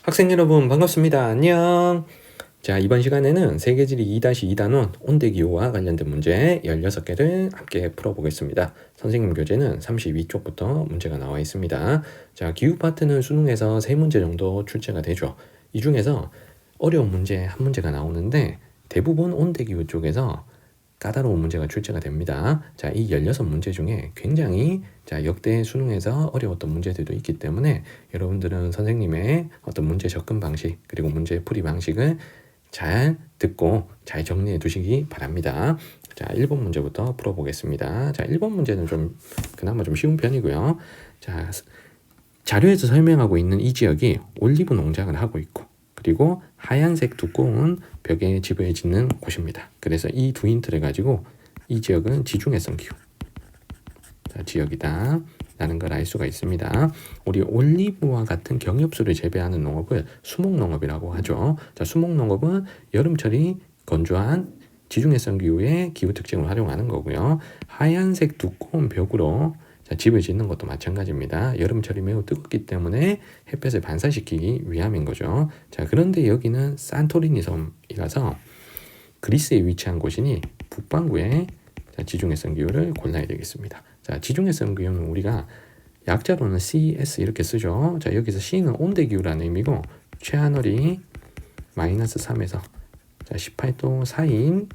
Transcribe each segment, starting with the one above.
학생 여러분 반갑습니다. 안녕. 자, 이번 시간에는 세계지리 2-2단원 온대기후와 관련된 문제 16개를 함께 풀어보겠습니다. 선생님 교재는 32쪽부터 문제가 나와 있습니다. 자, 기후 파트는 수능에서 3문제 정도 출제가 되죠. 이 중에서 어려운 문제 한 문제가 나오는데 대부분 온대기후 쪽에서 까다로운 문제가 출제가 됩니다. 자, 이 16문제 중에 굉장히 역대 수능에서 어려웠던 문제들도 있기 때문에 여러분들은 선생님의 어떤 문제 접근 방식 그리고 문제 풀이 방식을 잘 듣고 잘 정리해 두시기 바랍니다. 자, 1번 문제부터 풀어보겠습니다. 자, 1번 문제는 그나마 좀 쉬운 편이고요. 자, 자료에서 설명하고 있는 이 지역이 올리브 농장을 하고 있고 그리고 하얀색 두꺼운 벽에 집을 짓는 곳입니다. 그래서 이 두 힌트를 가지고 이 지역은 지중해성 기후 지역이다 라는 걸 알 수가 있습니다. 우리 올리브와 같은 경엽수를 재배하는 농업을 수목농업이라고 하죠. 자, 수목농업은 여름철이 건조한 지중해성 기후의 기후 특징을 활용하는 거고요. 하얀색 두꺼운 벽으로 집을 짓는 것도 마찬가지입니다. 여름철이 매우 뜨겁기 때문에 햇볕을 반사시키기 위함인 거죠. 자, 그런데 여기는 산토리니 섬이라서 그리스에 위치한 곳이니 북반구의 지중해성 기후를 골라야 되겠습니다. 자, 지중해성 기후는 우리가 약자로는 CS 이렇게 쓰죠. 자, 여기서 C는 온대기후라는 의미고 최하늘이 -3에서 18도 사이인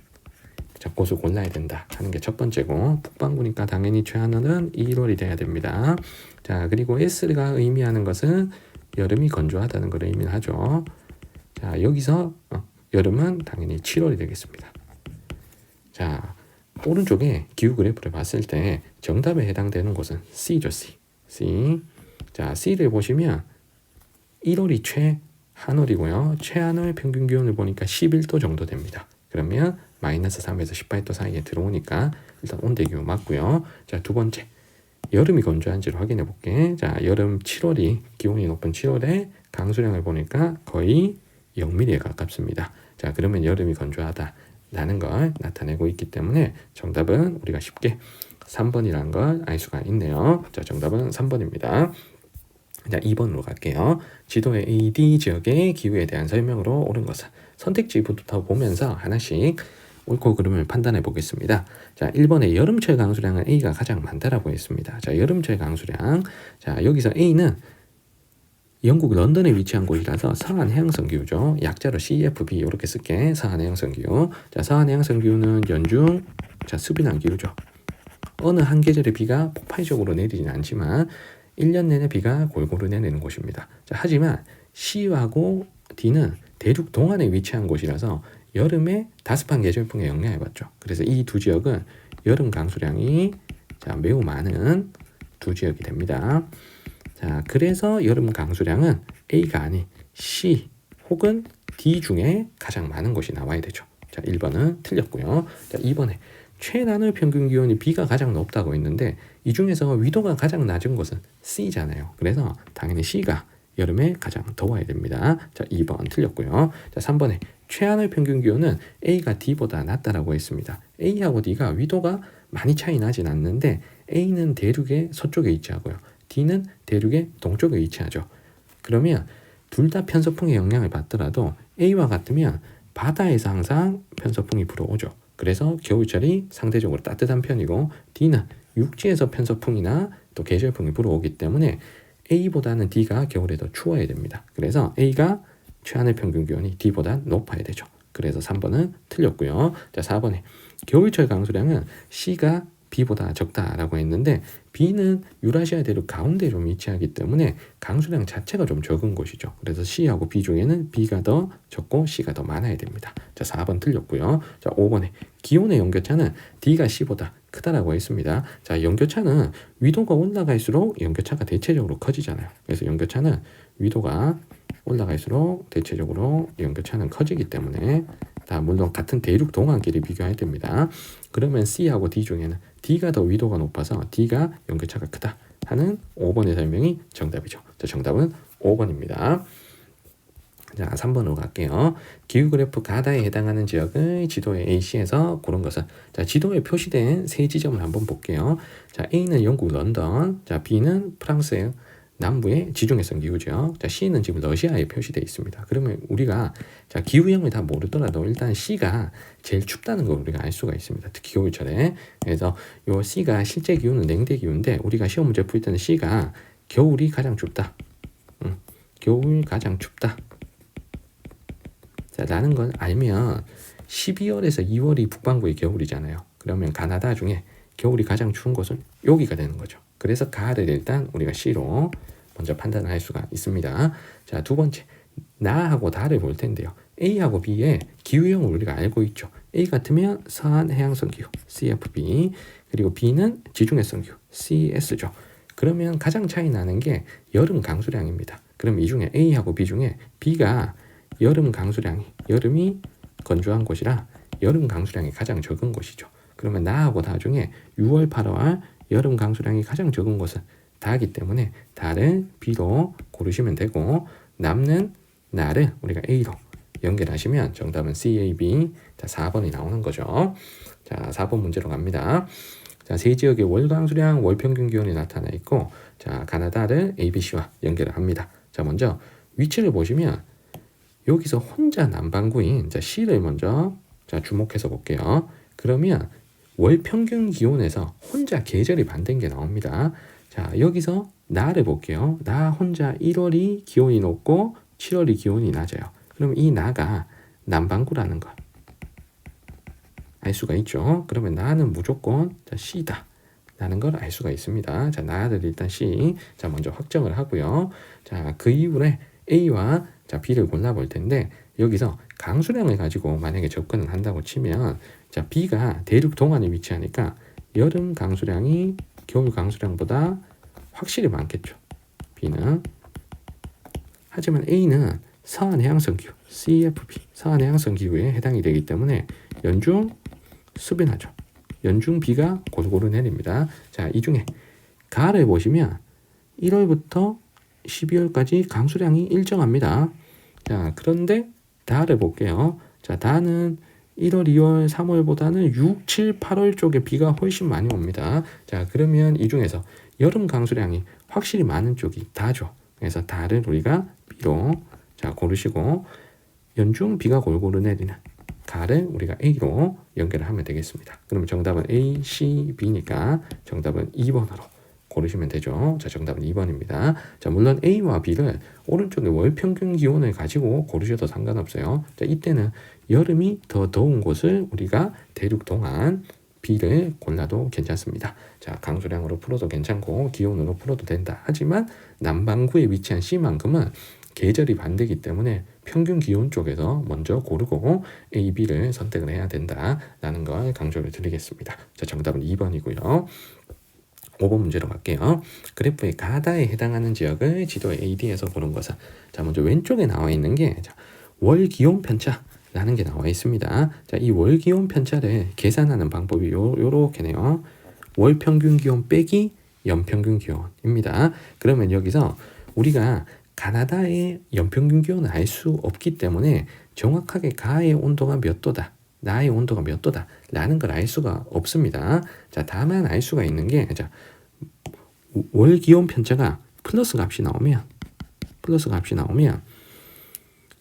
곳을 골라야 된다 하는 게 첫 번째고, 북반구니까 당연히 최하늘은 1월이 돼야 됩니다. 자, 그리고 S가 의미하는 것은 여름이 건조하다는 걸 의미하죠. 자, 여기서 여름은 당연히 7월이 되겠습니다. 자, 오른쪽에 기후 그래프를 봤을 때 정답에 해당되는 곳은 C죠. C. 자, C를 보시면 1월이 최하늘이고요. 최하늘 평균 기온을 보니까 11도 정도 됩니다. 그러면 -3에서 18도 사이에 들어오니까 일단 온대기후 맞고요. 자, 두 번째, 여름이 건조한지를 확인해 볼게. 자, 여름 7월이 기온이 높은 7월에 강수량을 보니까 거의 0mm에 가깝습니다. 자, 그러면 여름이 건조하다라는 걸 나타내고 있기 때문에 정답은 우리가 쉽게 3번이라는 걸 알 수가 있네요. 자, 정답은 3번입니다. 자, 2번으로 갈게요. 지도의 AD 지역의 기후에 대한 설명으로 옳은 것은, 선택지부터 보면서 하나씩 옳고 그름을 판단해 보겠습니다. 자, 1번에 여름철 강수량은 A가 가장 많다라고 했습니다. 자, 여름철 강수량. 자, 여기서 A는 영국 런던에 위치한 곳이라서 서한 해양성 기후죠. 약자로 CFB 이렇게 쓸게. 서한 해양성 기후. 자, 서한 해양성 기후는 연중 수빈한 기후죠. 어느 한 계절의 비가 폭발적으로 내리진 않지만 1년 내내 비가 골고루 내리는 곳입니다. 자, 하지만 C하고 D는 대륙 동안에 위치한 곳이라서 여름에 다습한 계절풍에 영향을 받죠. 그래서 이 두 지역은 여름 강수량이 매우 많은 두 지역이 됩니다. 자, 그래서 여름 강수량은 A가 아닌 C 혹은 D 중에 가장 많은 곳이 나와야 되죠. 자, 1번은 틀렸고요. 자, 2번에 최나늘 평균 기온이 B가 가장 높다고 했는데 이 중에서 위도가 가장 낮은 곳은 C잖아요. 그래서 당연히 C가 여름에 가장 더워야 됩니다. 자, 2번 틀렸고요. 자, 3번에 최하늘 평균 기온은 A가 D보다 낮다라고 했습니다. A하고 D가 위도가 많이 차이 나진 않는데 A는 대륙의 서쪽에 위치하고요. D는 대륙의 동쪽에 위치하죠. 그러면 둘 다 편서풍의 영향을 받더라도 A와 같으면 바다에서 항상 편서풍이 불어오죠. 그래서 겨울철이 상대적으로 따뜻한 편이고 D는 육지에서 편서풍이나 또 계절풍이 불어오기 때문에 A보다는 D가 겨울에 더 추워야 됩니다. 그래서 A가 최하늘 평균 기온이 D보다 높아야 되죠. 그래서 3번은 틀렸고요. 자, 4번에 겨울철 강수량은 C가 B보다 적다라고 했는데 B는 유라시아 대륙 가운데 좀 위치하기 때문에 강수량 자체가 좀 적은 곳이죠. 그래서 C하고 B 중에는 B가 더 적고 C가 더 많아야 됩니다. 자, 4번 틀렸고요. 자, 5번에 기온의 연교차는 D가 C보다 크다라고 했습니다. 자, 연교차는 위도가 올라갈수록 연교차가 대체적으로 커지잖아요. 그래서 연교차는 위도가 올라갈수록 대체적으로 연교차는 커지기 때문에 물론 같은 대륙 동안끼리 비교해야 됩니다. 그러면 C하고 D 중에는 D가 더 위도가 높아서 D가 연교차가 크다 하는 5번의 설명이 정답이죠. 자, 정답은 5번입니다. 자, 3번으로 갈게요. 기후그래프 가다에 해당하는 지역을 지도의 AC에서 고른 것은, 자, 지도에 표시된 세 지점을 한번 볼게요. 자, A는 영국 런던, 자, B는 프랑스의 남부의 지중해성 기후죠. 자, C는 지금 러시아에 표시되어 있습니다. 그러면 우리가 자, 기후형을 다 모르더라도 일단 C가 제일 춥다는 걸 우리가 알 수가 있습니다. 특히 겨울철에. 그래서 요 C가 실제 기후는 냉대 기후인데 우리가 시험 문제 풀 때는 C가 겨울이 가장 춥다. 겨울 가장 춥다. 자, 라는 걸 알면 12월에서 2월이 북반구의 겨울이잖아요. 그러면 가나다 중에 겨울이 가장 추운 곳은 여기가 되는 거죠. 그래서 가를 일단 우리가 C로 먼저 판단을 할 수가 있습니다. 자, 두 번째, 나하고 다를 볼 텐데요. A하고 B의 기후형을 우리가 알고 있죠. A 같으면 서한 해양성 기후, CFB, 그리고 B는 지중해성 기후, CS죠. 그러면 가장 차이 나는 게 여름 강수량입니다. 그럼 이 중에 A하고 B 중에 B가 여름 강수량이, 여름이 건조한 곳이라 여름 강수량이 가장 적은 곳이죠. 그러면 나하고 다 중에 6월, 8월 여름 강수량이 가장 적은 곳은 다이기 때문에 다를 B로 고르시면 되고 남는 나를 우리가 A로 연결하시면 정답은 CAB. 자, 4번이 나오는 거죠. 자, 4번 문제로 갑니다. 자, 세 지역의 월 강수량, 월 평균 기온이 나타나 있고 자, 가나다를 ABC와 연결을 합니다. 자, 먼저 위치를 보시면 여기서 혼자 남반구인 자, C를 먼저 자, 주목해서 볼게요. 그러면 월 평균 기온에서 혼자 계절이 반대인 게 나옵니다. 자, 여기서 나를 볼게요. 나 혼자 1월이 기온이 높고 7월이 기온이 낮아요. 그럼 이 나가 남반구라는 걸 알 수가 있죠. 그러면 나는 무조건 자, C다 라는 걸 알 수가 있습니다. 자, 나를 일단 C. 자, 먼저 확정을 하고요. 자, 그 이후에 A와 자, B를 골라볼 텐데 여기서 강수량을 가지고 만약에 접근을 한다고 치면 자, B가 대륙 동안에 위치하니까 여름 강수량이 겨울 강수량보다 확실히 많겠죠. B는. 하지만 A는 서한 해양성 기후, CFB, 서한 해양성 기후에 해당이 되기 때문에 연중 수변하죠. 연중 비가 골고루 내립니다. 자, 이 중에 가를 보시면 1월부터 12월까지 강수량이 일정합니다. 자, 그런데 다를 볼게요. 자, 다는 1월, 2월, 3월보다는 6, 7, 8월 쪽에 비가 훨씬 많이 옵니다. 자, 그러면 이 중에서 여름 강수량이 확실히 많은 쪽이 다죠. 그래서 다를 우리가 B로 자, 고르시고 연중 비가 골고루 내리는 가를 우리가 A로 연결을 하면 되겠습니다. 그러면 정답은 A, C, B니까 정답은 2번으로 고르시면 되죠. 자, 정답은 2번입니다. 자, 물론 A와 B를 오른쪽에 월 평균 기온을 가지고 고르셔도 상관없어요. 자, 이때는 여름이 더 더운 곳을 우리가 대륙 동안 B를 골라도 괜찮습니다. 자, 강수량으로 풀어도 괜찮고 기온으로 풀어도 된다. 하지만 남반구에 위치한 C만큼은 계절이 반대이기 때문에 평균 기온 쪽에서 먼저 고르고 A, B를 선택을 해야 된다라는 걸 강조를 드리겠습니다. 자, 정답은 2번이고요. 5번 문제로 갈게요. 그래프의 가다에 해당하는 지역을 지도의 AD에서 고른 것은 자, 먼저 왼쪽에 나와 있는 게 월 기온 편차라는 게 나와 있습니다. 자, 이 월 기온 편차를 계산하는 방법이 요렇게네요. 월 평균 기온 빼기 연평균 기온입니다. 그러면 여기서 우리가 가나다의 연평균 기온을 알 수 없기 때문에 정확하게 가의 온도가 몇 도다, 나의 온도가 몇 도다 라는 걸 알 수가 없습니다. 자, 다만 알 수가 있는 게 자, 월 기온 편차가 플러스 값이 나오면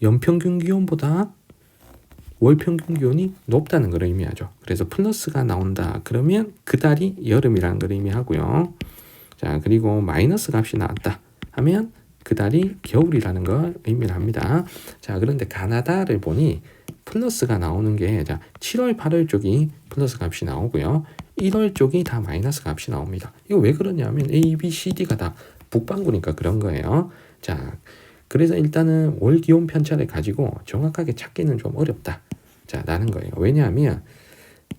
연평균 기온보다 월 평균 기온이 높다는 걸 의미하죠. 그래서 플러스가 나온다 그러면 그 달이 여름이라는 걸 의미하고요. 자, 그리고 마이너스 값이 나왔다 하면 그 달이 겨울이라는 걸 의미를 합니다. 자, 그런데 가나다를 보니 플러스가 나오는 게 자, 7월, 8월 쪽이 플러스 값이 나오고요. 1월 쪽이 다 마이너스 값이 나옵니다. 이거 왜 그러냐면 A, B, C, D가 다 북반구니까 그런 거예요. 자, 그래서 일단은 월 기온 편차를 가지고 정확하게 찾기는 좀 어렵다. 자, 라는 거예요. 왜냐하면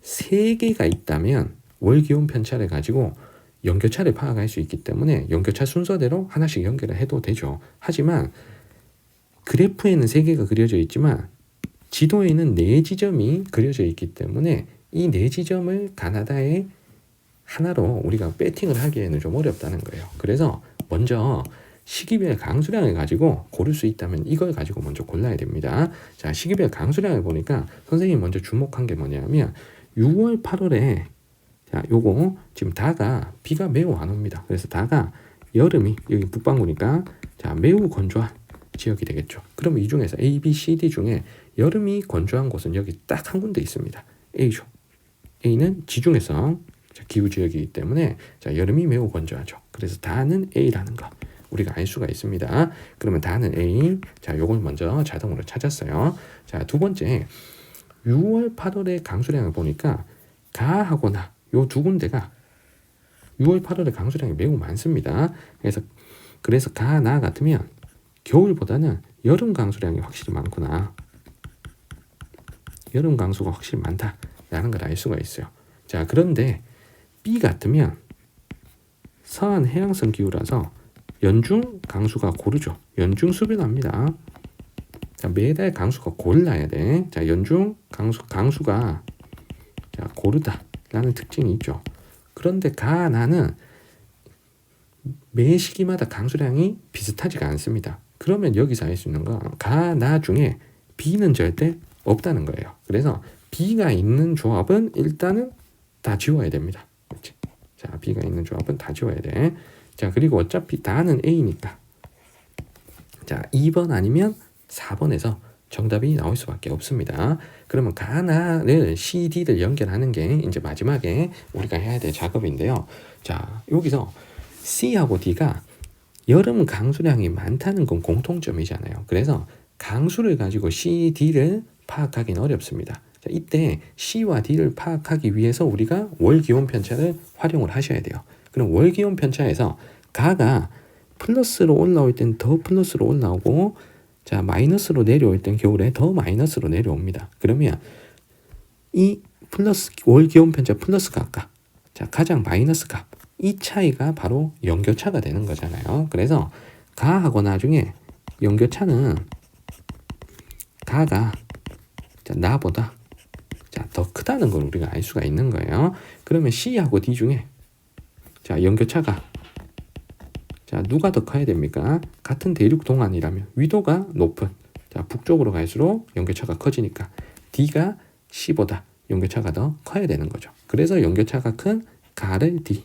세 개가 있다면 월 기온 편차를 가지고 연교차를 파악할 수 있기 때문에 연교차 순서대로 하나씩 연결을 해도 되죠. 하지만 그래프에는 3개가 그려져 있지만 지도에는 4지점이 그려져 있기 때문에 이 4지점을 가나다의 하나로 우리가 배팅을 하기에는 좀 어렵다는 거예요. 그래서 먼저 시기별 강수량을 가지고 고를 수 있다면 이걸 가지고 먼저 골라야 됩니다. 자, 시기별 강수량을 보니까 선생님이 먼저 주목한 게 뭐냐면 6월, 8월에 자, 요거 지금 다가 비가 매우 안 옵니다. 그래서 다가 여름이 여기 북반구니까 자 매우 건조한 지역이 되겠죠. 그럼 이 중에서 A, B, C, D 중에 여름이 건조한 곳은 여기 딱 한 군데 있습니다. A죠. A는 지중해성 기후 지역이기 때문에 자 여름이 매우 건조하죠. 그래서 다는 A라는 거 우리가 알 수가 있습니다. 그러면 다는 A. 자 요걸 먼저 자동으로 찾았어요. 자 두 번째 6월 8월의 강수량을 보니까 가하고 나 요 두 군데가 6월 8월의 강수량이 매우 많습니다. 그래서 가 나 같으면 겨울보다는 여름 강수량이 확실히 많구나. 여름 강수가 확실히 많다라는 걸 알 수가 있어요. 자 그런데 B 같으면 서한 해양성 기후라서 연중 강수가 고르죠. 연중 수변합니다. 자, 매달 강수가 골라야 돼. 자, 연중 강수가 자, 고르다라는 특징이 있죠. 그런데 가나는 매 시기마다 강수량이 비슷하지가 않습니다. 그러면 여기서 알 수 있는 건 가나 중에 B는 절대 없다는 거예요. 그래서 B가 있는 조합은 일단은 다 지워야 됩니다. 그렇지? 자, B가 있는 조합은 다 지워야 돼. 자, 그리고 어차피 다는 A니까. 자, 2번 아니면 4번에서 정답이 나올 수밖에 없습니다. 그러면 가나를 C, D를 연결하는 게 이제 마지막에 우리가 해야 될 작업인데요. 자, 여기서 C하고 D가 여름 강수량이 많다는 건 공통점이잖아요. 그래서 강수를 가지고 C, D를 파악하기는 어렵습니다. 자, 이때 C와 D를 파악하기 위해서 우리가 월기온 편차를 활용을 하셔야 돼요. 그럼 월기온 편차에서 가가 플러스로 올라올 땐 더 플러스로 올라오고 자 마이너스로 내려올 땐 겨울에 더 마이너스로 내려옵니다. 그러면 이 플러스 월기온 편차 플러스 값과 자 가장 마이너스 값 이 차이가 바로 연교차가 되는 거잖아요. 그래서 가하고 나중에 연교차는 가가 자, 나보다 자, 더 크다는 걸 우리가 알 수가 있는 거예요. 그러면 C하고 D 중에 자 연교차가 자 누가 더 커야 됩니까? 같은 대륙 동안이라면 위도가 높은 자 북쪽으로 갈수록 연교차가 커지니까 D가 C보다 연교차가 더 커야 되는 거죠. 그래서 연교차가 큰 가를 D,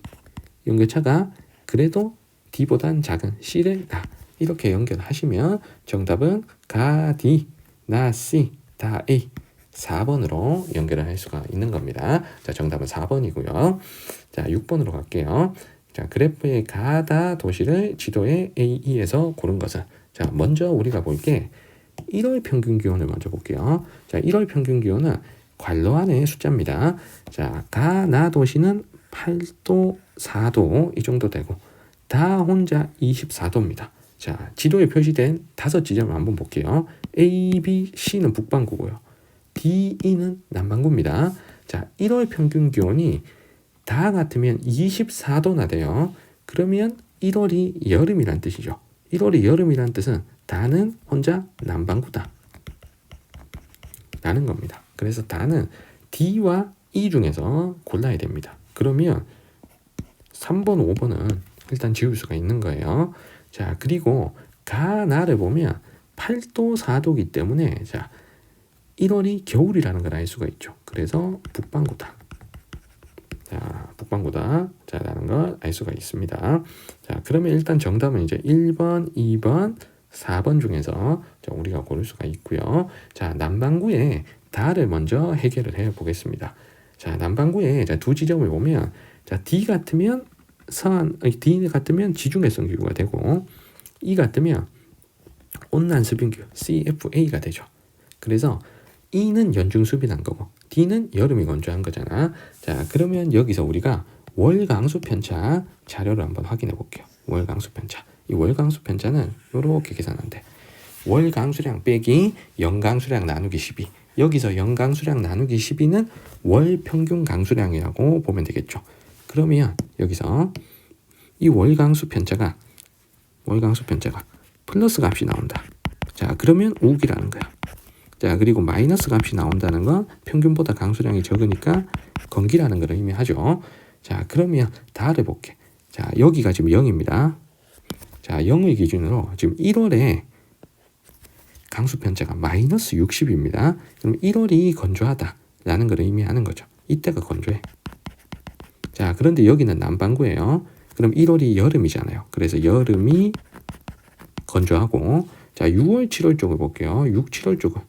연교차가 그래도 D보단 작은 C를 나 이렇게 연결하시면 정답은 가 D, 나 C, 다 A 4번으로 연결을 할 수가 있는 겁니다. 자 정답은 4번이고요. 자 6번으로 갈게요. 자 그래프의 가다 도시를 지도의 AE에서 고른 것은 자 먼저 우리가 볼 게 1월 평균 기온을 먼저 볼게요. 자 1월 평균 기온은 괄호 안의 숫자입니다. 자 가나 도시는 8도 4도 이 정도 되고 다 혼자 24도입니다. 자 지도에 표시된 5지점을 한번 볼게요. A, B, C는 북반구고요. D, E는 남반구입니다. 자 1월 평균 기온이 다 같으면 24도나 돼요. 그러면 1월이 여름이란 뜻이죠. 1월이 여름이란 뜻은 다는 혼자 남반구다 라는 겁니다. 그래서 다는 D와 E 중에서 골라야 됩니다. 그러면 3번, 5번은 일단 지울 수가 있는 거예요. 자 그리고 가나를 보면 8도, 4도이기 때문에 자 1월이 겨울이라는 걸 알 수가 있죠. 그래서 북반구다. 자, 북반구다. 자, 라는 걸 알 수가 있습니다. 자, 그러면 일단 정답은 이제 1번, 2번, 4번 중에서 자, 우리가 고를 수가 있고요. 자, 남반구에 다를 먼저 해결을 해 보겠습니다. 자, 남반구에 자, 두 지점을 보면 자, D 같으면 D 같으면 지중해성 기후가 되고 E 같으면 온난 수변 기후 CFA가 되죠. 그래서 E는 연중 수변한 거고 D는 여름이 건조한 거잖아. 자 그러면 여기서 우리가 월강수 편차 자료를 한번 확인해 볼게요. 월강수 편차. 이 월강수 편차는 이렇게 계산한대. 월강수량 빼기 연강수량 나누기 12. 여기서 연강수량 나누기 12는 월평균 강수량이라고 보면 되겠죠. 그러면 여기서 이 월강수 편차가 플러스 값이 나온다. 자 그러면 우기라는 거야. 자 그리고 마이너스 값이 나온다는 건 평균보다 강수량이 적으니까 건기라는 걸 의미하죠. 자 그러면 다를 볼게. 자 여기가 지금 0입니다. 자 0을 기준으로 지금 1월에 강수 편차가 마이너스 60입니다. 그럼 1월이 건조하다라는 걸 의미하는 거죠. 이때가 건조해. 자 그런데 여기는 남반구예요. 그럼 1월이 여름이잖아요. 그래서 여름이 건조하고, 자 6월 7월 쪽을 볼게요. 6, 7월 쪽은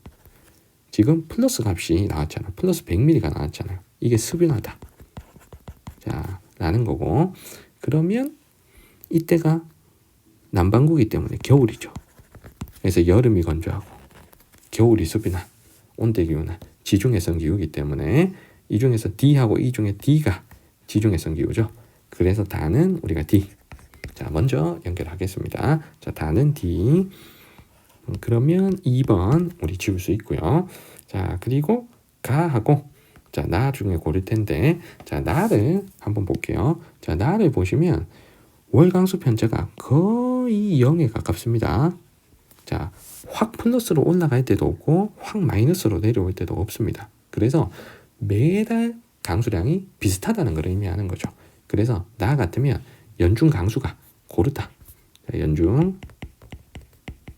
지금 플러스 값이 나왔잖아요. 플러스 100mm가 나왔잖아요. 이게 습윤하다. 자 라는 거고, 그러면 이때가 남반구이기 때문에 겨울이죠. 그래서 여름이 건조하고 겨울이 습윤한 온대기후는 지중해성 기후이기 때문에 이 중에서 D하고 E 중에 D가 지중해성 기후죠. 그래서 다는 우리가 D. 자 먼저 연결하겠습니다. 자 다는 D. 그러면 2번 우리 지울 수 있고요. 자 그리고 가하고 자 나 중에 고를 텐데, 자 나를 한번 볼게요. 자 나를 보시면 월강수 편차가 거의 0에 가깝습니다. 자 확 플러스로 올라갈 때도 없고 확 마이너스로 내려올 때도 없습니다. 그래서 매달 강수량이 비슷하다는 걸 의미하는 거죠. 그래서 나 같으면 연중 강수가 고르다. 자, 연중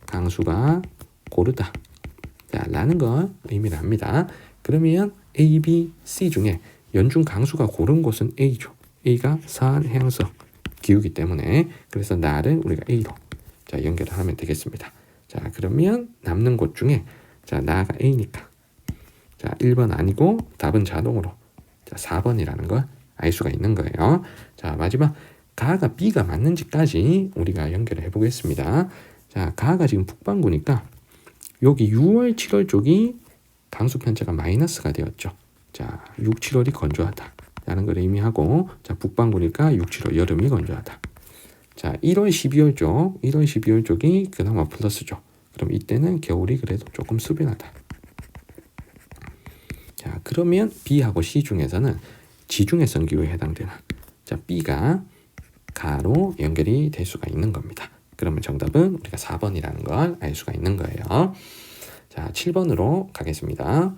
강수가 고르다. 자, 라는 걸 의미를 합니다. 그러면 A, B, C 중에 연중 강수가 고른 곳은 A죠. A가 서한 해양성 기후이기 때문에, 그래서 나를 우리가 A로 자 연결을 하면 되겠습니다. 자 그러면 남는 곳 중에 자 나가 A니까 자 1번 아니고 답은 자동으로 자 4번이라는 걸 알 수가 있는 거예요. 자 마지막 가가 B가 맞는지까지 우리가 연결을 해보겠습니다. 자 가가 지금 북반구니까 여기 6월 7월 쪽이 강수 편차가 마이너스가 되었죠. 자 6, 7월이 건조하다 라는 걸 의미하고, 자 북반구니까 6, 7월 여름이 건조하다. 자 1월 12월 쪽 1월 12월 쪽이 그나마 플러스죠. 그럼 이때는 겨울이 그래도 조금 수변하다. 자 그러면 B하고 C 중에서는 지중해성 기후에 해당되는 자 B가 가로 연결이 될 수가 있는 겁니다. 그러면 정답은 우리가 4번이라는 걸 알 수가 있는 거예요. 자 7번으로 가겠습니다.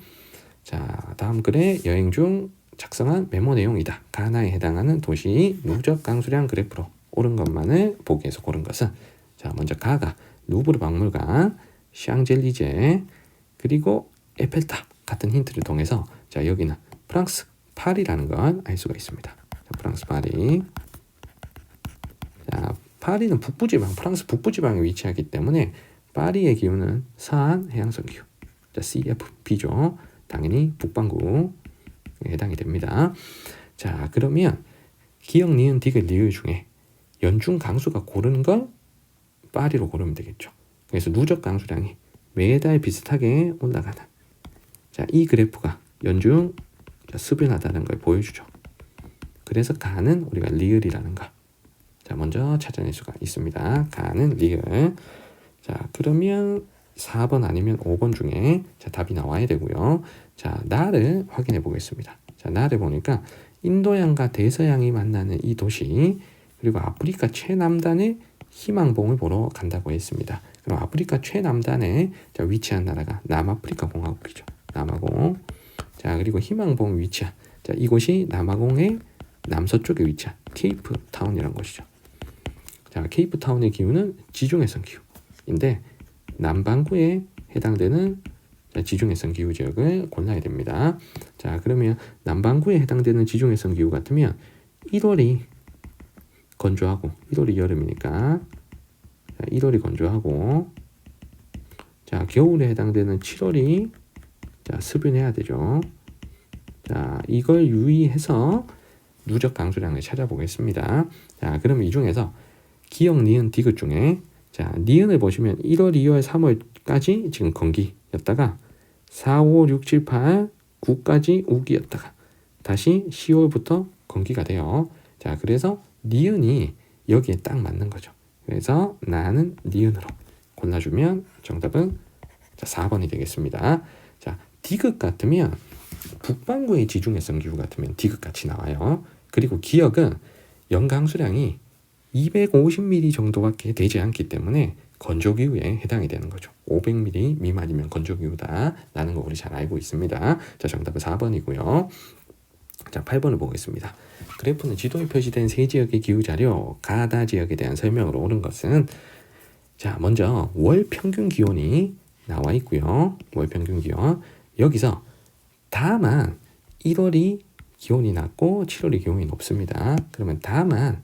자 다음 글에 여행 중 작성한 메모 내용이다. 가나에 해당하는 도시 누적 강수량 그래프로 옳은 것만을 보기에서 고른 것은, 자 먼저 가가 루브르 박물관, 샹젤리제, 그리고 에펠탑 같은 힌트를 통해서 자 여기는 프랑스 파리라는 걸 알 수가 있습니다. 자, 프랑스 파리. 자 파리는 북부지방, 프랑스 북부지방에 위치하기 때문에 파리의 기후는 서한 해양성 기후. 자 CFP죠. 당연히 북반구에 해당이 됩니다. 자 그러면 기역, 니은, 디귿, 리을 중에 연중 강수가 고르는 걸 파리로 고르면 되겠죠. 그래서 누적 강수량이 매달 비슷하게 올라가는 자 이 그래프가 연중 습윤하다는 걸 보여주죠. 그래서 가는 우리가 리을이라는 거 자 먼저 찾아낼 수가 있습니다. 가는 리을. 자 그러면 4번 아니면 5번 중에 자 답이 나와야 되고요. 자 나를 확인해 보겠습니다. 자 나를 보니까 인도양과 대서양이 만나는 이 도시, 그리고 아프리카 최남단의 희망봉을 보러 간다고 했습니다. 그럼 아프리카 최남단에 자 위치한 나라가 남아프리카 공화국이죠. 남아공. 자 그리고 희망봉 위치한 자 이곳이 남아공의 남서쪽에 위치한 케이프타운이라는 것이죠. 자 케이프타운의 기후는 지중해성 기후인데 남반구에 해당되는 지중해성 기후 지역을 골라야 됩니다. 자 그러면 남반구에 해당되는 지중해성 기후 같으면 1월이 건조하고 1월이 여름이니까 자, 1월이 건조하고 자 겨울에 해당되는 7월이 자 습윤해야 되죠. 자 이걸 유의해서 누적 강수량을 찾아보겠습니다. 자 그럼 이 중에서 기역, 니은, 디귿 중에 자 니은을 보시면 1월, 2월, 3월까지 지금 건기였다가 4, 5, 6, 7, 8, 9까지 우기였다가 다시 10월부터 건기가 돼요. 자 그래서 니은이 여기에 딱 맞는 거죠. 그래서 나는 니은으로 골라주면 정답은 자 4번이 되겠습니다. 자 디귿 같으면 북반구의 지중해성 기후 같으면 디귿 같이 나와요. 그리고 기역은 연강수량이 250mm 정도밖에 되지 않기 때문에 건조기후에 해당이 되는 거죠. 500mm 미만이면 건조기후다 라는 거 우리 잘 알고 있습니다. 자 정답은 4번이고요. 자 8번을 보겠습니다. 그래프는 지도에 표시된 세 지역의 기후자료 가다 지역에 대한 설명으로 옳은 것은, 자 먼저 월 평균 기온이 나와 있고요. 월 평균 기온. 여기서 다만 1월이 기온이 낮고 7월이 기온이 높습니다. 그러면 다만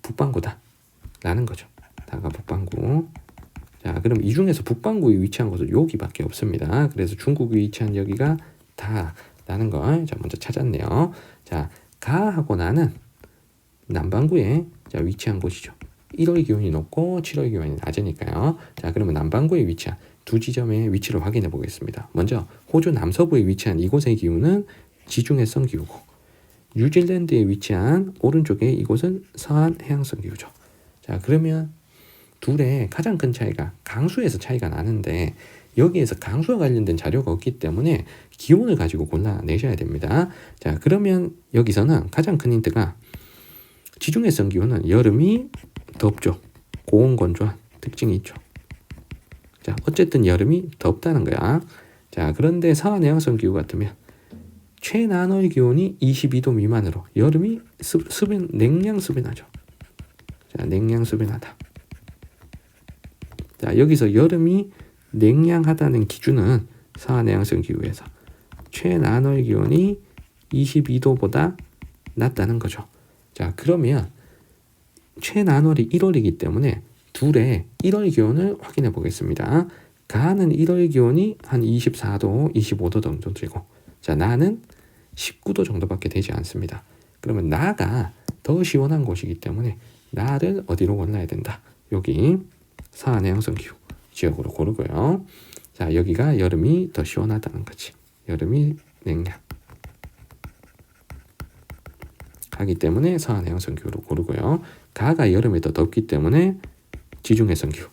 북반구다 라는 거죠. 다가 북반구. 자, 그럼 이 중에서 북반구에 위치한 곳은 여기밖에 없습니다. 그래서 중국에 위치한 여기가 다라는 걸 자, 먼저 찾았네요. 자, 가하고 나는 남반구에 자, 위치한 곳이죠. 1월 기온이 높고 7월 기온이 낮으니까요. 자, 그러면 남반구에 위치한 두 지점의 위치를 확인해 보겠습니다. 먼저 호주 남서부에 위치한 이곳의 기후는 지중해성 기후고, 뉴질랜드에 위치한 오른쪽에 이곳은 서한 해양성 기후죠. 자, 그러면 둘의 가장 큰 차이가 강수에서 차이가 나는데, 여기에서 강수와 관련된 자료가 없기 때문에 기온을 가지고 골라내셔야 됩니다. 자, 그러면 여기서는 가장 큰 힌트가 지중해성 기후는 여름이 덥죠. 고온 건조한 특징이 있죠. 자, 어쨌든 여름이 덥다는 거야. 자, 그런데 서한 해양성 기후 같으면 최난월 기온이 22도 미만으로 여름이 냉량수변하죠. 자, 냉량수변하다. 자, 여기서 여름이 냉량하다는 기준은 서한 해양성 기후에서 최난월 기온이 22도보다 낮다는 거죠. 자, 그러면 최난월이 1월이기 때문에 둘의 1월 기온을 확인해 보겠습니다. 가는 1월 기온이 한 24도, 25도 정도 되고, 자, 나는 19도 정도밖에 되지 않습니다. 그러면 나가 더 시원한 곳이기 때문에 나를 어디로 골라야 된다. 여기 서한 해양성 기후 지역으로 고르고요. 자, 여기가 여름이 더 시원하다는 거지. 여름이 냉량 하기 때문에 서한 해양성 기후로 고르고요. 가가 여름에 더 덥기 때문에 지중해성 기후.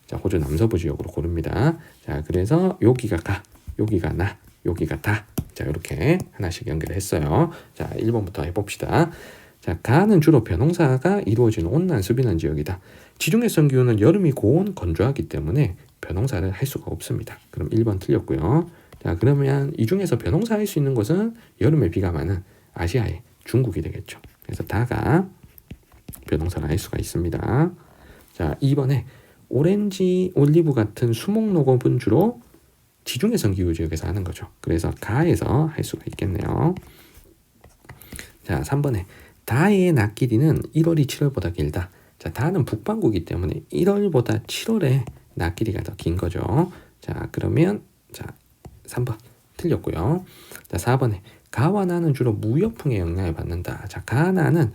자, 호주 남서부 지역으로 고릅니다. 자, 그래서 여기가 가, 여기가 나, 여기가 다. 자, 이렇게 하나씩 연결했어요. 자, 1번부터 해봅시다. 자, 가는 주로 벼농사가 이루어지는 온난 수비난 지역이다. 지중해성 기후는 여름이 고온 건조하기 때문에 벼농사를 할 수가 없습니다. 그럼 1번 틀렸고요. 자, 그러면 이 중에서 벼농사 할 수 있는 곳은 여름에 비가 많은 아시아의 중국이 되겠죠. 그래서 다가 벼농사를 할 수가 있습니다. 자, 2번에 오렌지, 올리브 같은 수목 농업은 주로 지중해성 기후 지역에서 하는 거죠. 그래서 가에서 할 수가 있겠네요. 자, 3번에 다의 낮 길이는 1월이 7월보다 길다. 자, 다는 북반구이기 때문에 1월보다 7월에 낮 길이가 더 긴 거죠. 자, 그러면 자, 3번 틀렸고요. 자, 4번에 가와 나는 주로 무역풍의 영향을 받는다. 자, 가나는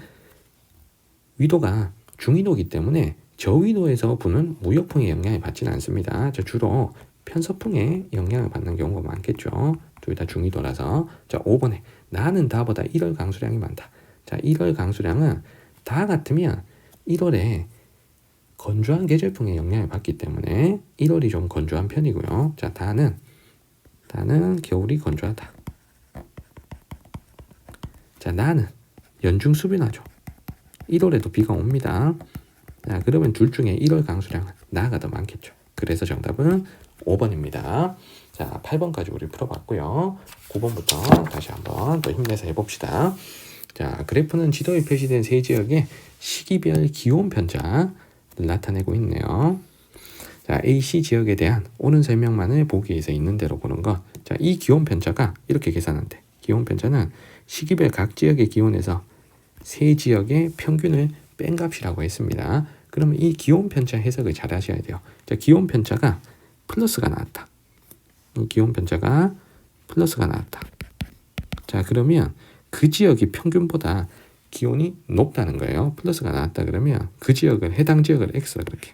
위도가 중위도이기 때문에 저위도에서 부는 무역풍의 영향을 받지는 않습니다. 자, 주로 편서풍의 영향을 받는 경우가 많겠죠. 둘 다 중위도라서. 자, 5번에 나는 다보다 1월 강수량이 많다. 자, 1월 강수량은 다 같으면 1월에 건조한 계절풍의 영향을 받기 때문에 1월이 좀 건조한 편이고요. 자, 다는 겨울이 건조하다. 자, 나는 연중 수빈하죠. 1월에도 비가 옵니다. 자, 그러면 둘 중에 1월 강수량은 나가 더 많겠죠. 그래서 정답은 5번입니다. 자, 8번까지 우리 풀어봤고요. 9번부터 다시 한번 또 힘내서 해봅시다. 자, 그래프는 지도에 표시된 세 지역의 시기별 기온 편차를 나타내고 있네요. 자, AC 지역에 대한 옳은 설명만을 보기에서 있는 대로 보는 것. 자, 이 기온 편차가 이렇게 계산한대. 기온 편차는 시기별 각 지역의 기온에서 세 지역의 평균을 뺀 값이라고 했습니다. 그러면 이 기온 편차 해석을 잘 하셔야 돼요. 자, 기온 편차가 플러스가 나왔다. 이 기온 편차가 플러스가 나왔다. 자, 그러면 그 지역이 평균보다 기온이 높다는 거예요. 플러스가 나왔다 그러면 그 지역을, 해당 지역을 X라 그렇게.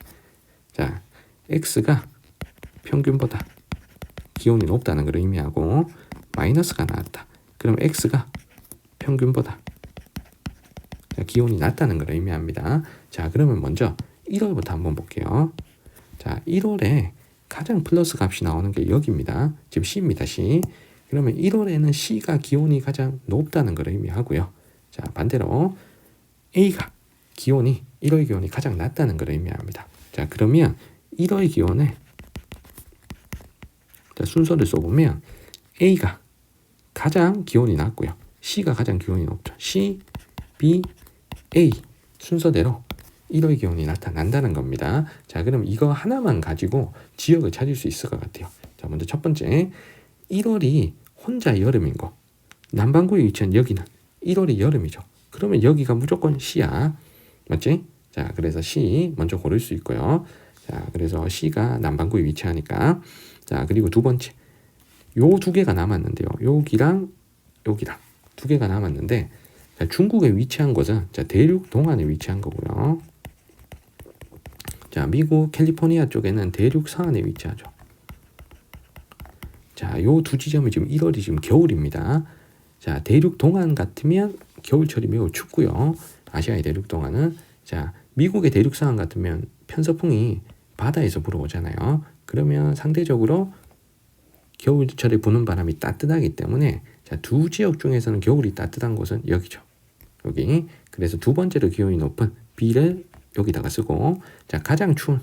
자, X가 평균보다 기온이 높다는 걸 의미하고, 마이너스가 나왔다. 그럼 X가 평균보다 기온이 낮다는 걸 의미합니다. 자, 그러면 먼저 1월부터 한번 볼게요. 자, 1월에 가장 플러스 값이 나오는 게 여기입니다. 지금 C입니다. C. 그러면 1월에는 C가 기온이 가장 높다는 걸 의미하고요. 자, 반대로 A가 기온이 1월 기온이 가장 낮다는 걸 의미합니다. 자, 그러면 1월 기온에 자, 순서를 써보면 A가 가장 기온이 낮고요. C가 가장 기온이 높죠. C, B, A 순서대로 1월 기온이 나타난다는 겁니다. 자, 그럼 이거 하나만 가지고 지역을 찾을 수 있을 것 같아요. 자, 먼저 첫 번째, 1월이 혼자 여름인 거. 남반구에 위치한 여기는 1월이 여름이죠. 그러면 여기가 무조건 C야. 맞지? 자, 그래서 C 먼저 고를 수 있고요. 자, 그래서 C가 남반구에 위치하니까. 자, 그리고 두 번째. 요 두 개가 남았는데요. 여기랑 여기랑 두 개가 남았는데, 자, 중국에 위치한 것은 자, 대륙 동안에 위치한 거고요. 자, 미국 캘리포니아 쪽에는 대륙 서안에 위치하죠. 자, 요 두 지점이 지금 1월이 지금 겨울입니다. 자, 대륙 동안 같으면 겨울철이 매우 춥고요. 아시아의 대륙 동안은. 자, 미국의 대륙 서안 같으면 편서풍이 바다에서 불어오잖아요. 그러면 상대적으로 겨울철에 부는 바람이 따뜻하기 때문에, 자, 두 지역 중에서는 겨울이 따뜻한 곳은 여기죠. 여기. 그래서 두 번째로 기온이 높은 B를 여기다가 쓰고, 자, 가장 추운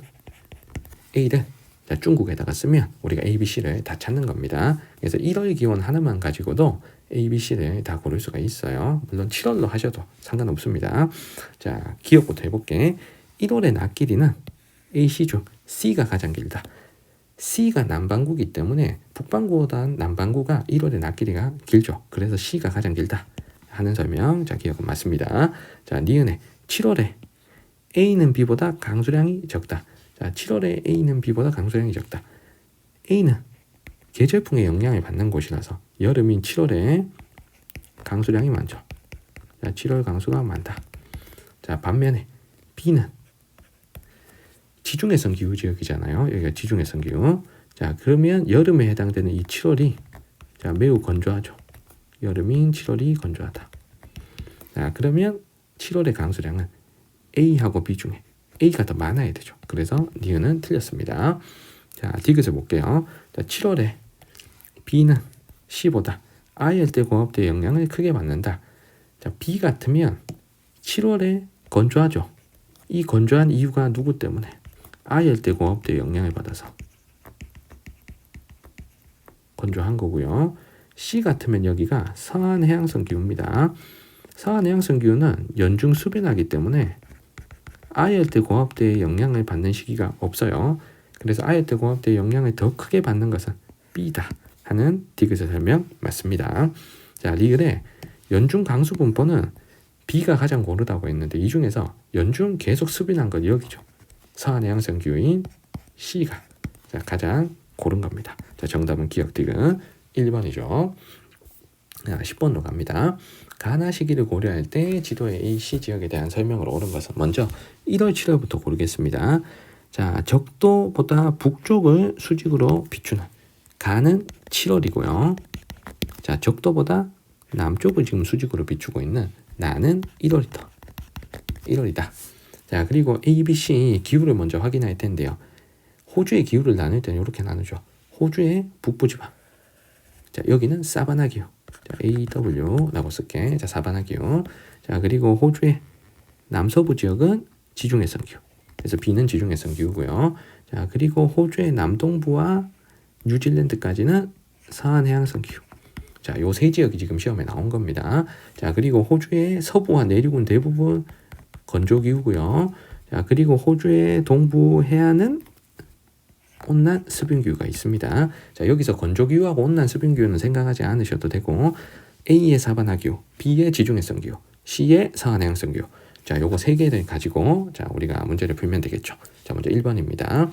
A를 자, 중국에다가 쓰면 우리가 A, B, C를 다 찾는 겁니다. 그래서 1월 기온 하나만 가지고도 A, B, C를 다 고를 수가 있어요. 물론 7월로 하셔도 상관없습니다. 자, 기억부터 해볼게. 1월의 낮 길이는 A, C 중 C가 가장 길다. C가 남반구이기 때문에 북반구보다 남반구가 1월의 낮 길이가 길죠. 그래서 C가 가장 길다 하는 설명. 자, 기억은 맞습니다. 자, 니은에 7월에 A는 B보다 강수량이 적다. 자, 7월에 A는 B보다 강수량이 적다. A는 계절풍의 영향을 받는 곳이라서 여름인 7월에 강수량이 많죠. 자, 7월 강수가 많다. 자, 반면에 B는 지중해성 기후 지역이잖아요. 여기가 지중해성 기후. 자, 그러면 여름에 해당되는 이 7월이 자, 매우 건조하죠. 여름인 7월이 건조하다. 자, 그러면 7월의 강수량은 A하고 B 중에 A가 더 많아야 되죠. 그래서 니은은 틀렸습니다. 자, 디귿을 볼게요. 자, 7월에 B는 C보다 I열대 공업대의 영향을 크게 받는다. 자, B 같으면 7월에 건조하죠. 이 건조한 이유가 누구 때문에? I열대 공업대의 영향을 받아서 건조한 거고요. C 같으면 여기가 서한 해양성 기후입니다. 서한 해양성 기후는 연중 수변하기 때문에 I열대 공업대의 영향을 받는 시기가 없어요. 그래서 I열대 공업대의 영향을 더 크게 받는 것은 B다 하는 디귿의 설명 맞습니다. 자, 리을의 연중 강수 분포는 B가 가장 고르다고 했는데, 이 중에서 연중 계속 수빈한 건 여기죠. 서한 해양성 기후인 C가 자, 가장 고른 겁니다. 자, 정답은 기억 디귿 1번이죠. 자, 10번으로 갑니다. 가나 시기를 고려할 때 지도의 A, C 지역에 대한 설명을 옳은 것은 먼저 1월, 7월부터 고르겠습니다. 자, 적도보다 북쪽을 수직으로 비추는 가는 7월이고요. 자, 적도보다 남쪽을 지금 수직으로 비추고 있는 나는 1월이다. 자, 그리고 A, B, C 기후를 먼저 확인할 텐데요. 호주의 기후를 나눌 때는 이렇게 나누죠. 호주의 북부지방. 자, 여기는 사바나 기후. 자, AW라고 쓸게. 자, 사바나 기후. 자, 그리고 호주의 남서부 지역은 지중해성 기후. 그래서 B는 지중해성 기후고요. 자, 그리고 호주의 남동부와 뉴질랜드까지는 서한 해양성 기후. 자, 요 세 지역이 지금 시험에 나온 겁니다. 자, 그리고 호주의 서부와 내륙은 대부분 건조 기후고요. 자, 그리고 호주의 동부 해안은 온난 수분 기후가 있습니다. 자, 여기서 건조 기후하고 온난 수분 기후는 생각하지 않으셔도 되고, A의 사바나 기후, B의 지중해성 기후, C의 서한 해양성 기후. 자, 요거 세 개를 가지고 자, 우리가 문제를 풀면 되겠죠. 자, 먼저 1번입니다.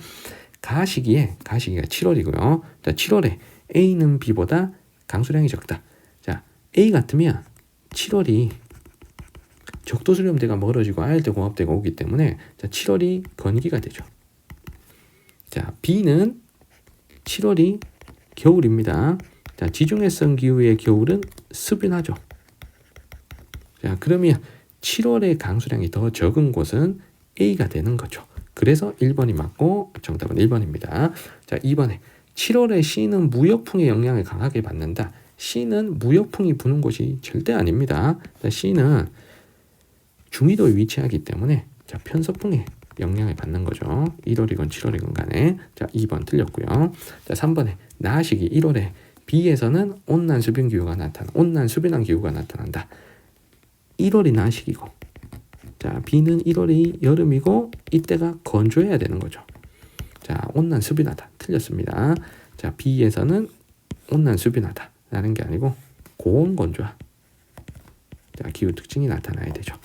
가시기가 7월이고요. 자, 7월에 A는 B보다 강수량이 적다. 자, A 같으면 7월이 적도 수렴대가 멀어지고 I열대 공업대가 오기 때문에 자, 7월이 건기가 되죠. 자, B는 7월이 겨울입니다. 자, 지중해성 기후의 겨울은 수빈하죠. 자, 그러면 7월의 강수량이 더 적은 곳은 A가 되는 거죠. 그래서 1번이 맞고 정답은 1번입니다. 자, 2번에 7월에 C는 무역풍의 영향을 강하게 받는다. C는 무역풍이 부는 곳이 절대 아닙니다. 자, C는 중위도에 위치하기 때문에 자, 편서풍의 영향을 받는 거죠. 1월이건 7월이건 간에. 자, 2번 틀렸고요. 자, 3번에 나시기 1월에 B에서는 온난 수빈 기후가 온난 수빈한 기후가 나타난다. 1월이 나시기고, 자, B는 1월이 여름이고 이때가 건조해야 되는 거죠. 자, 온난 수빈하다 틀렸습니다. 자, B에서는 온난 수빈하다 라는 게 아니고 고온 건조한 자, 기후 특징이 나타나야 되죠.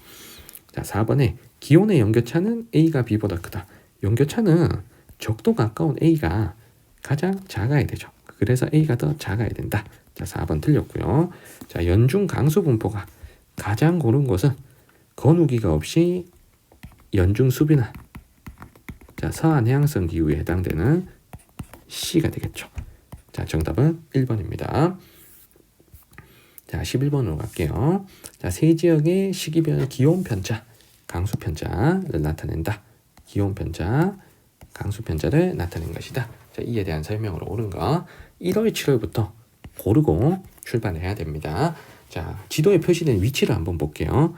자, 4번에 기온의 연교차는 A가 B보다 크다. 연교차는 적도 가까운 A가 가장 작아야 되죠. 그래서 A가 더 작아야 된다. 자, 4번 틀렸고요. 자, 연중 강수 분포가 가장 고른 것은 건우기가 없이 연중 수비나 자, 서한 해양성 기후에 해당되는 C가 되겠죠. 자, 정답은 1번입니다. 자, 11번으로 갈게요. 자, 세 지역의 시기별 기온 편차, 강수 편차를 나타낸다. 기온 편차, 강수 편차를 나타낸 것이다. 자, 이에 대한 설명으로 옳은 거 1월, 7월부터 고르고 출발해야 됩니다. 자, 지도에 표시된 위치를 한번 볼게요.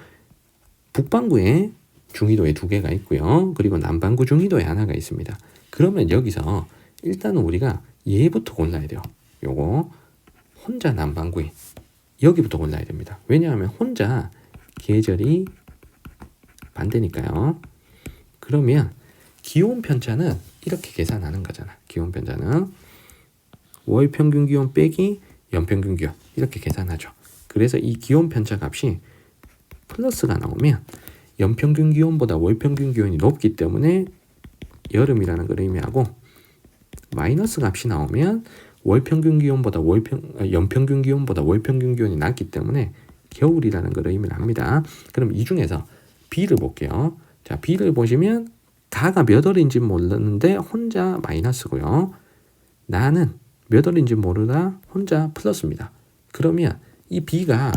북반구에 중위도에 2개가 있고요. 그리고 남반구 중위도에 하나가 있습니다. 그러면 여기서 일단은 우리가 얘부터 골라야 돼요. 요거 혼자 남반구에 여기부터 골라야 됩니다. 왜냐하면 혼자 계절이 반대니까요. 그러면 기온 편차는 이렇게 계산하는 거잖아. 기온 편차는 월 평균 기온 빼기 연평균 기온 이렇게 계산하죠. 그래서 이 기온 편차 값이 플러스가 나오면 연평균 기온보다 월 평균 기온이 높기 때문에 여름이라는 걸 의미하고 마이너스 값이 나오면 월 평균 기온보다 연평균 기온보다 월 평균 기온이 낮기 때문에 겨울이라는 걸 의미를 합니다. 그럼 이 중에서 B를 볼게요. 자, B를 보시면 가가 몇 월인지 모르는데 혼자 마이너스고요. 나는 몇 월인지 모르다 혼자 플러스입니다. 그러면 이 B가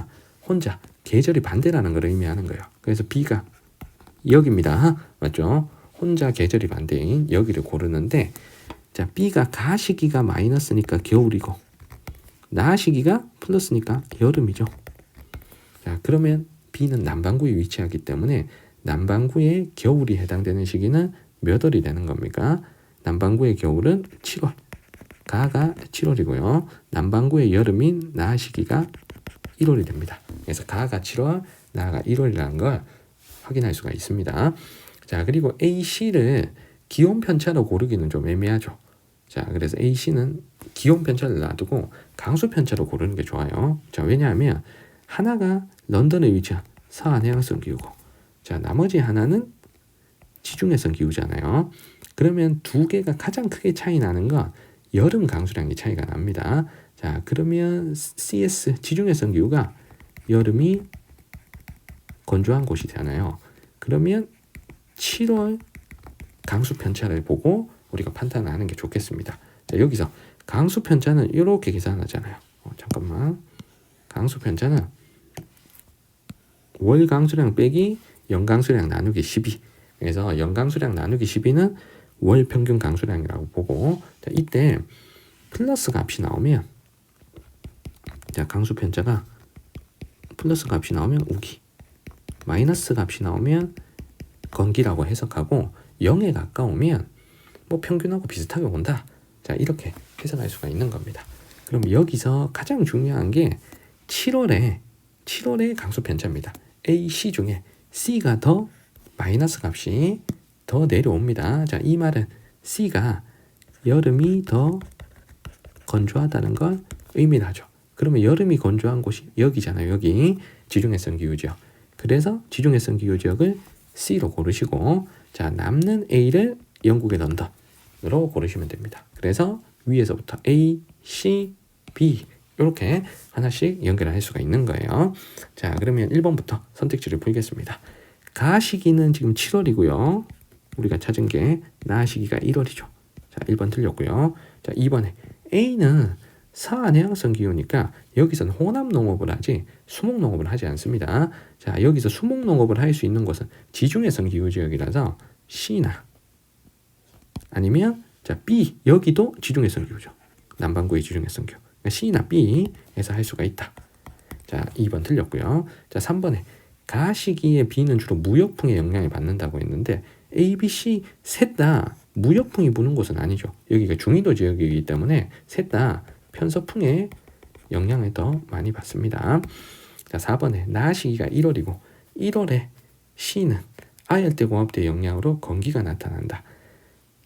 혼자 계절이 반대라는 걸 의미하는 거예요. 그래서 B가 여기입니다. 맞죠? 혼자 계절이 반대인 여기를 고르는데 자, B가 가 시기가 마이너스니까 겨울이고 나 시기가 플러스니까 여름이죠. 자, 그러면 B는 남반구에 위치하기 때문에 남반구의 겨울이 해당되는 시기는 몇 월이 되는 겁니까? 남반구의 겨울은 7월. 가가 7월이고요. 남반구의 여름인 나 시기가 1월이 됩니다. 그래서 가가 7월, 나가 1월이라는 걸 확인할 수가 있습니다. 자, 그리고 AC를 기온 편차로 고르기는 좀 애매하죠. 자, 그래서 AC는 기온 편차를 놔두고 강수 편차로 고르는 게 좋아요. 자, 왜냐하면 하나가 런던에 위치한 서한 해양성 기후고 자, 나머지 하나는 지중해성 기후잖아요. 그러면 두 개가 가장 크게 차이 나는 건 여름 강수량이 차이가 납니다. 자, 그러면 CS 지중해성 기후가 여름이 건조한 곳이잖아요. 그러면 7월 강수 편차를 보고 우리가 판단을 하는 게 좋겠습니다. 자, 여기서 강수 편차는 이렇게 계산하잖아요. 잠깐만. 강수 편차는 월 강수량 빼기 연 강수량 나누기 12. 그래서 연 강수량 나누기 12는 월 평균 강수량이라고 보고 자, 이때 플러스 값이 나오면 자, 강수 편차가 플러스 값이 나오면 우기, 마이너스 값이 나오면 건기라고 해석하고 0에 가까우면 뭐 평균하고 비슷하게 온다. 자, 이렇게 해석할 수가 있는 겁니다. 그럼 여기서 가장 중요한 게 7월의 강수 편차입니다. A, C 중에 C가 더 마이너스 값이 더 내려옵니다. 자, 이 말은 C가 여름이 더 건조하다는 걸 의미를 하죠. 그러면 여름이 건조한 곳이 여기잖아요. 여기 지중해성 기후지역. 그래서 지중해성 기후지역을 C로 고르시고 자, 남는 A를 영국의 런던으로 고르시면 됩니다. 그래서 위에서부터 A, C, B 이렇게 하나씩 연결할 수가 있는 거예요. 자, 그러면 1번부터 선택지를 풀겠습니다. 가 시기는 지금 7월이고요. 우리가 찾은 게 나 시기가 1월이죠. 자, 1번 틀렸고요. 자, 2번에 A는 서한 해양성 기후니까 여기서는 호남 농업을 하지 수목 농업을 하지 않습니다. 자, 여기서 수목 농업을 할 수 있는 곳은 지중해성 기후 지역이라서 C나 아니면 자, B 여기도 지중해성 기후죠. 남반구의 지중해성 기후. 그러니까 C나 B에서 할 수가 있다. 자, 2번 틀렸고요. 자, 3번에 가 시기에 B는 주로 무역풍의 영향을 받는다고 했는데 A, B, C 셋 다 무역풍이 부는 곳은 아니죠. 여기가 중위도 지역이기 때문에 셋 다 편서풍의 영향을 더 많이 받습니다. 자, 4번에 나 시기가 1월이고 1월에 C는 아열대 공업대의 영향으로 건기가 나타난다.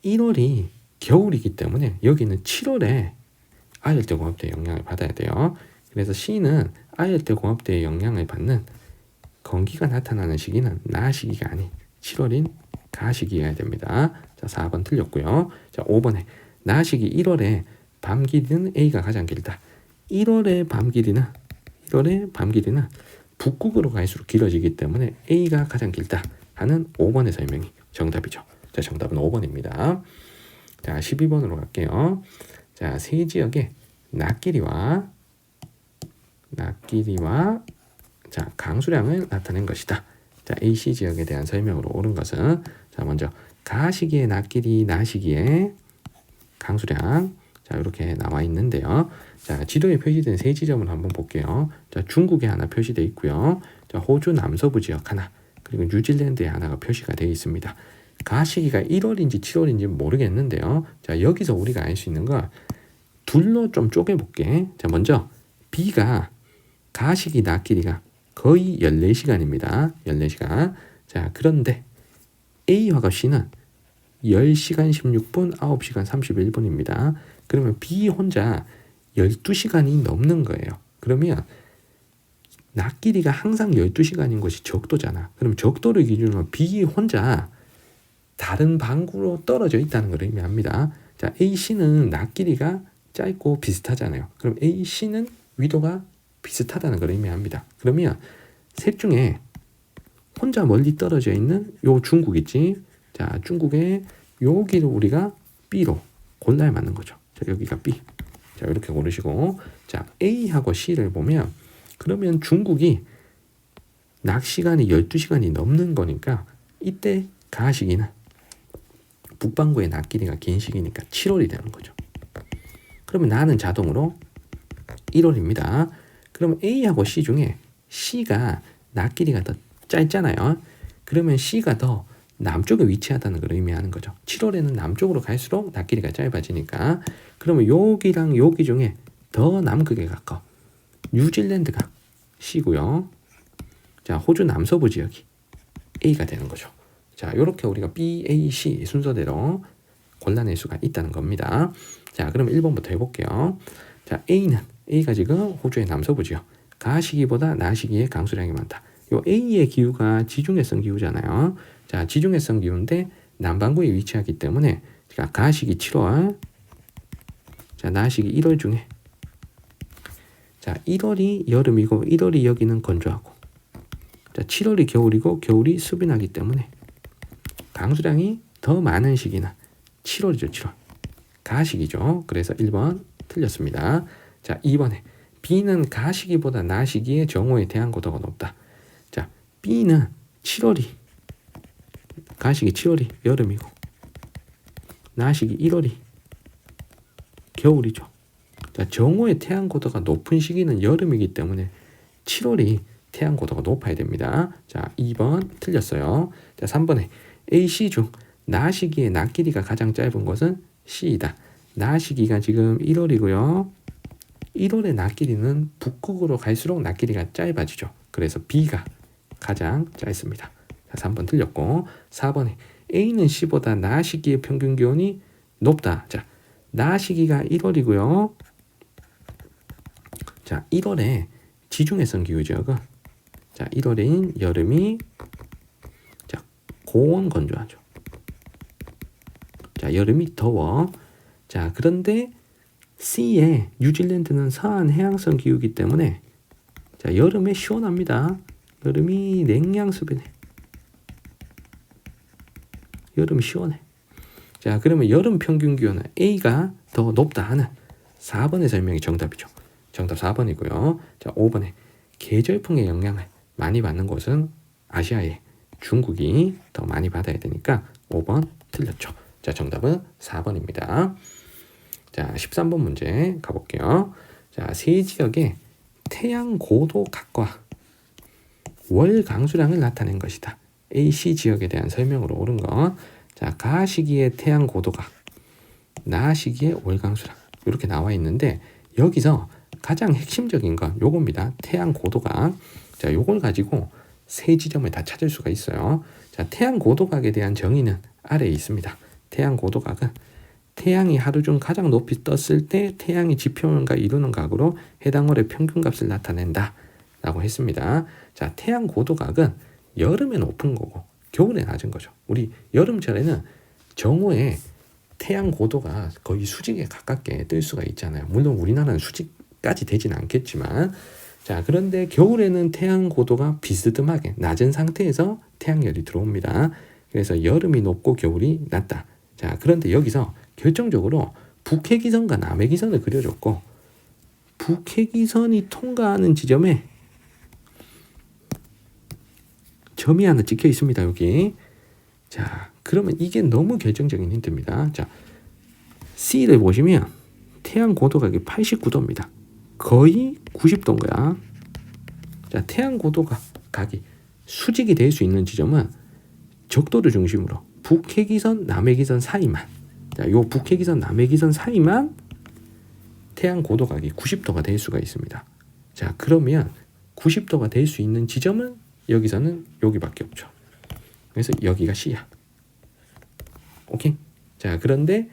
1월이 겨울이기 때문에 여기는 7월에 아열대 공업대의 영향을 받아야 돼요. 그래서 C는 아열대 공업대의 영향을 받는 건기가 나타나는 시기는 나 시기가 아닌 7월인 가시기여야 됩니다. 자, 4번 틀렸고요. 자, 5번에 나시기 1월에 밤 길이는 A가 가장 길다. 1월의 밤 길이는 북극으로 갈수록 길어지기 때문에 A가 가장 길다 하는 5번의 설명이 정답이죠. 자, 정답은 5번입니다. 자, 12번으로 갈게요. 자, 세 지역의 낮길이와 자, 강수량을 나타낸 것이다. 자, AC 지역에 대한 설명으로 옳은 것은 자, 먼저 가시기의 낮길이, 나시기의 강수량. 자, 이렇게 나와 있는데요. 자, 지도에 표시된 세 지점을 한번 볼게요. 자, 중국에 하나 표시되어 있고요. 자, 호주 남서부 지역 하나, 그리고 뉴질랜드에 하나가 표시가 되어 있습니다. 가시기가 1월인지 7월인지 모르겠는데요. 자, 여기서 우리가 알 수 있는 건 둘로 좀 쪼개볼게. 자, 먼저 B가 가시기 낮길이가 거의 14시간입니다. 14시간. 자, 그런데 A화가 C는 10시간 16분, 9시간 31분입니다. 그러면 B 혼자 12시간이 넘는 거예요. 그러면 낮길이가 항상 12시간인 것이 적도잖아. 그럼 적도를 기준으로 B 혼자 다른 방구로 떨어져 있다는 걸 의미합니다. 자, AC는 낮길이가 짧고 비슷하잖아요. 그럼 AC는 위도가 비슷하다는 걸 의미합니다. 그러면 셋 중에 혼자 멀리 떨어져 있는 요 중국 있지? 자, 중국의 여기를 우리가 B로 골라야 맞는 거죠. 자, 여기가 B. 자, 이렇게 고르시고, 자, A하고 C를 보면 그러면 중국이 낮 시간이 12시간이 넘는 거니까 이때 가시기는 북반구의 낮 길이가 긴 시기니까 7월이 되는 거죠. 그러면 나는 자동으로 1월입니다. 그러면 A하고 C 중에 C가 낮 길이가 더 짧잖아요. 그러면 C가 더 남쪽에 위치하다는 걸 의미하는 거죠. 7월에는 남쪽으로 갈수록 낮 길이가 짧아지니까. 그러면 여기랑 여기 중에 더 남극에 가까워 뉴질랜드가 C고요. 자, 호주 남서부 지역이 A가 되는 거죠. 자, 이렇게 우리가 B, A, C 순서대로 골라낼 수가 있다는 겁니다. 자, 그럼 1번부터 해볼게요. 자, A가 지금 호주의 남서부 지역. 가시기보다 나시기의 강수량이 많다. 요 A의 기후가 지중해성 기후잖아요. 자, 지중해성 기후인데 남반구에 위치하기 때문에 가시기 7월, 자, 나시기 1월 중에 자, 1월이 여름이고 1월이 여기는 건조하고, 자, 7월이 겨울이고 겨울이 수빈하기 때문에 강수량이 더 많은 시기는 7월이죠. 7월. 가시기죠. 그래서 1번 틀렸습니다. 자, 2번에 B는 가시기보다 나시기의 정오의 태양 고도가 높다. 자, B는 7월이 가시기 7월이 여름이고 나시기 1월이 겨울이죠. 자, 정오의 태양 고도가 높은 시기는 여름이기 때문에 7월이 태양 고도가 높아야 됩니다. 자, 2번 틀렸어요. 자, 3번에 A, C 중 나시기의 낮 길이가 가장 짧은 것은 C이다. 나시기가 지금 1월이고요. 1월의 낮 길이는 북극으로 갈수록 낮 길이가 짧아지죠. 그래서 B가 가장 짧습니다. 자, 3번 틀렸고, 4번에 A는 C보다 나시기의 평균 기온이 높다. 자, 나시기가 1월이고요. 자, 1월에 지중해성 기후 지역은 자, 1월인 여름이 자, 고온 건조하죠. 자, 여름이 더워. 자, 그런데 C의 뉴질랜드는 서한 해양성 기후이기 때문에 자, 여름에 시원합니다. 여름이 냉량 수변해. 여름이 시원해. 자, 그러면 여름 평균 기온은 A가 더 높다 하는 4번의 설명이 정답이죠. 정답 4번이고요. 자, 5번에 계절풍의 영향을 많이 받는 곳은 아시아의 중국이 더 많이 받아야 되니까 5번 틀렸죠. 자, 정답은 4번입니다. 자, 13번 문제 가볼게요. 자, 세 지역의 태양 고도 각과 월 강수량을 나타낸 것이다. AC 지역에 대한 설명으로 옳은 건 자, 가시기의 태양 고도각, 나시기의 월 강수량 이렇게 나와 있는데 여기서 가장 핵심적인 건 요겁니다. 태양 고도각. 자, 요걸 가지고 세 지점을 다 찾을 수가 있어요. 자, 태양 고도각에 대한 정의는 아래에 있습니다. 태양 고도각은 태양이 하루 중 가장 높이 떴을 때 태양이 지표면과 이루는 각으로 해당 월의 평균값을 나타낸다 라고 했습니다. 자, 태양 고도각은 여름에 높은 거고 겨울에 낮은 거죠. 우리 여름철에는 정오에 태양 고도가 거의 수직에 가깝게 뜰 수가 있잖아요. 물론 우리나라는 수직까지 되진 않겠지만, 자, 그런데 겨울에는 태양 고도가 비스듬하게 낮은 상태에서 태양열이 들어옵니다. 그래서 여름이 높고 겨울이 낮다. 자, 그런데 여기서 결정적으로 북해기선과 남해기선을 그려줬고, 북해기선이 통과하는 지점에 점이 하나 찍혀 있습니다. 여기. 자, 그러면 이게 너무 결정적인 힌트입니다. 자, C를 보시면 태양 고도각이 89도입니다. 거의 90도인 거야. 자, 태양 고도각이 수직이 될 수 있는 지점은 적도를 중심으로 북해기선, 남해기선 사이만. 자, 요 북해기선, 남해기선 사이만 태양 고도각이 90도가 될 수가 있습니다. 자, 그러면 90도가 될 수 있는 지점은 여기서는 여기밖에 없죠. 그래서 여기가 C야. 오케이? 자, 그런데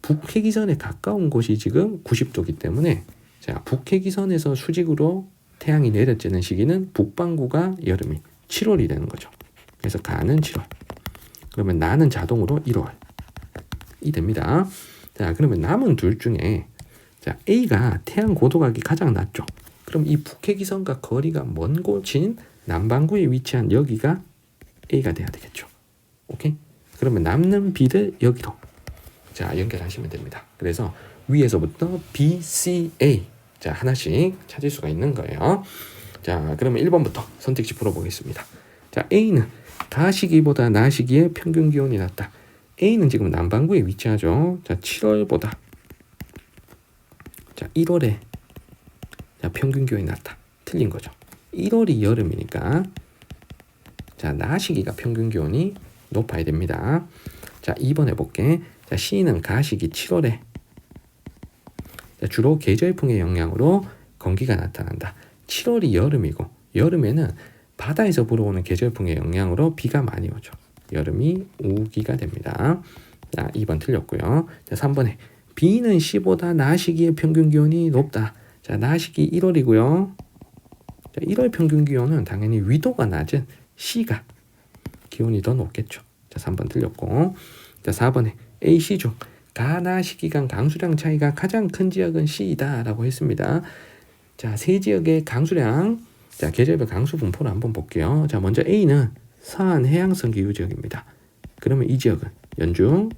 북해기선에 가까운 곳이 지금 90도이기 때문에, 자, 북해기선에서 수직으로 태양이 내려지는 시기는 북반구가 여름이 7월이 되는 거죠. 그래서 가는 7월. 그러면 나는 자동으로 1월이 됩니다. 자, 그러면 남은 둘 중에, 자, A가 태양 고도각이 가장 낮죠. 그럼 이 북해기선과 거리가 먼 곳인 남반구에 위치한 여기가 A가 돼야 되겠죠. 오케이? 그러면 남는 B를 여기로, 자, 연결하시면 됩니다. 그래서 위에서부터 B, C, A, 자, 하나씩 찾을 수가 있는 거예요. 자, 그러면 1번부터 선택지 풀어보겠습니다. 자, A는 가시기보다 나시기의 평균 기온이 낮다. A는 지금 남반구에 위치하죠. 자, 7월보다, 자, 1월에, 자, 평균 기온이 낮다. 틀린 거죠. 1월이 여름이니까, 자, 나시기가 평균 기온이 높아야 됩니다. 자, 2번 해볼게. 자, C는 가시기 7월에, 자, 주로 계절풍의 영향으로 건기가 나타난다. 7월이 여름이고, 여름에는 바다에서 불어오는 계절풍의 영향으로 비가 많이 오죠. 여름이 우기가 됩니다. 자, 2번 틀렸고요. 자, 3번에 B는 C보다 나시기의 평균 기온이 높다. 자, 나시기 1월이고요. 자, 1월 평균 기온은 당연히 위도가 낮은 C가 기온이 더 높겠죠. 자, 3번 틀렸고. 자, 4번에 A, C 중 가나시기 간 강수량 차이가 가장 큰 지역은 C이다 라고 했습니다. 자, 세 지역의 강수량, 자, 계절별 강수 분포를 한번 볼게요. 자, 먼저 A는 서한 해양성 기후 지역입니다. 그러면 이 지역은 연중,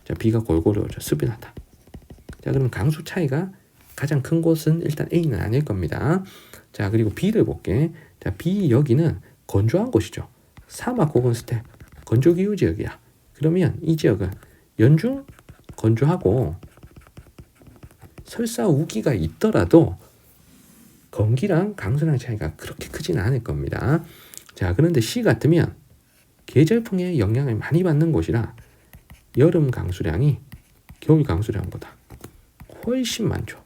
자, 비가 골고루 오죠. 습이 나다. 자, 그러면 강수 차이가 가장 큰 곳은 일단 A는 아닐 겁니다. 자, 그리고 B를 볼게. 자, B 여기는 건조한 곳이죠. 사막 혹은 스텝, 건조 기후 지역이야. 그러면 이 지역은 연중 건조하고 설사 우기가 있더라도 건기랑 강수량 차이가 그렇게 크지는 않을 겁니다. 자, 그런데 C 같으면 계절풍의 영향을 많이 받는 곳이라 여름 강수량이 겨울 강수량보다 훨씬 많죠.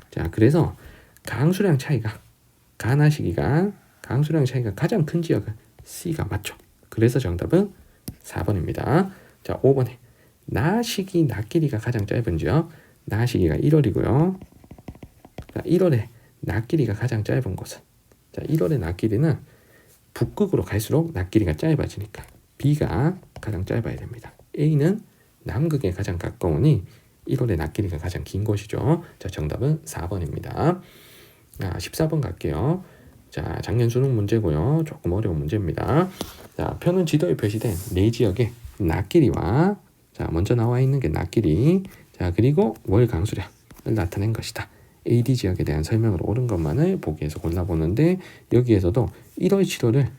자, 그래서 강수량 차이가, 가나시기가 강수량 차이가 가장 큰 지역은 C가 맞죠. 그래서 정답은 4번입니다. 자, 5번에 나시기 낮길이가 가장 짧은 지역, 나시기가 1월이고요. 자, 1월에 낮길이가 가장 짧은 곳은, 자, 1월의 낮길이는 북극으로 갈수록 낮길이가 짧아지니까 B가 가장 짧아야 됩니다. A는 남극에 가장 가까우니 1월의 낮길이가 가장 긴 곳이죠. 자, 정답은 4번입니다. 14번 갈게요. 자, 작년 수능 문제고요. 조금 어려운 문제입니다. 자, 표는 지도에 표시된 네 지역의 낮길이와, 자, 먼저 나와 있는 게 낮길이, 자, 그리고 월 강수량을 나타낸 것이다. AD 지역에 대한 설명을 옳은 것만을 보기에서 골라보는데, 여기에서도 1월, 7월을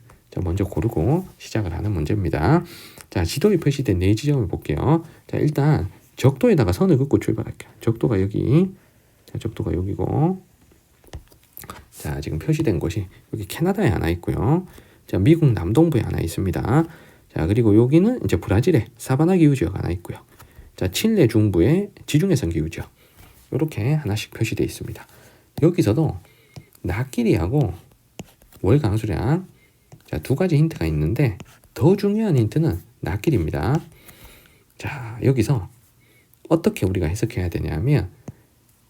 먼저 고르고 시작을 하는 문제입니다. 자, 지도에 표시된 네 지점을 볼게요. 자, 일단 적도에다가 선을 긋고 출발할게요. 적도가 여기, 자, 적도가 여기고, 자, 지금 표시된 곳이 여기 캐나다에 하나 있고요. 자, 미국 남동부에 하나 있습니다. 자, 그리고 여기는 이제 브라질의 사바나 기후지역 하나 있고요. 자, 칠레 중부의 지중해성 기후지역, 이렇게 하나씩 표시되어 있습니다. 여기서도 낮길이하고 월 강수량, 자, 두 가지 힌트가 있는데 더 중요한 힌트는 낮길입니다. 자, 여기서 어떻게 우리가 해석해야 되냐면,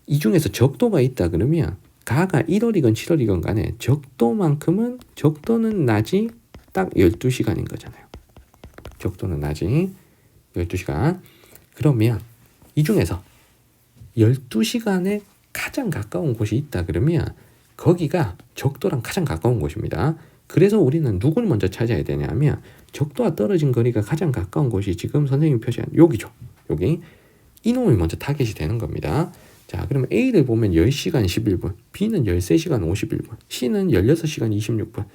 이 중에서 적도가 있다 그러면 가가 1월이건 7월이건 간에 적도는 낮이 딱 12시간인 거잖아요. 적도는 낮이 12시간. 그러면 이 중에서 12시간에 가장 가까운 곳이 있다 그러면 거기가 적도랑 가장 가까운 곳입니다. 그래서 우리는 누굴 먼저 찾아야 되냐면 적도와 떨어진 거리가 가장 가까운 곳이 지금 선생님이 표시한 여기죠. 여기 이놈이 먼저 타겟이 되는 겁니다. 자, 그러면 A를 보면 10시간 11분, B는 13시간 51분, C는 16시간 26분,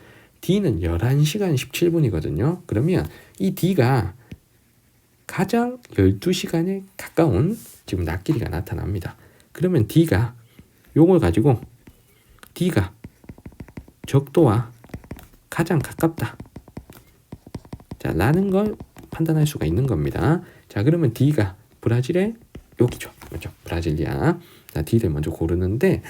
D는 11시간 17분이거든요. 그러면 이 D가 가장 12시간에 가까운 지금 낮길이가 나타납니다. 그러면 D가 요걸 가지고 D가 적도와 가장 가깝다. 자, 라는 걸 판단할 수가 있는 겁니다. 자, 그러면 D가 브라질의 여기죠. 그렇죠? 브라질리아. 자, D를 먼저 고르는데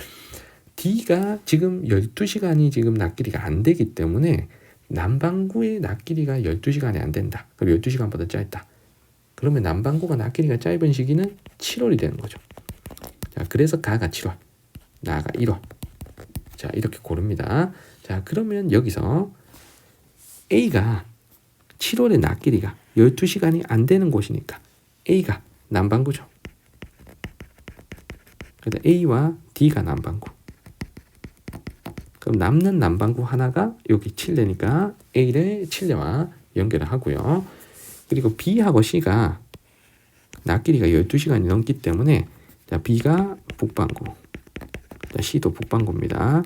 D가 지금 12시간이 지금 낮길이가 안 되기 때문에 남반구의 낮길이가 12시간이 안 된다. 그리고 12시간보다 짧다. 그러면 남반구가 낮길이가 짧은 시기는 7월이 되는 거죠. 자, 그래서 가가 7월, 나가 1월. 자, 이렇게 고릅니다. 자, 그러면 여기서 A가 7월의 낮길이가 12시간이 안 되는 곳이니까 A가 남반구죠. 그래서 A와 D가 남반구. 그럼 남는 남반구 하나가 여기 칠레니까 A를 칠레와 연결을 하고요. 그리고 B하고 C가 낮길이가 12시간이 넘기 때문에 자, B가 북반구, 자, C도 북반구입니다.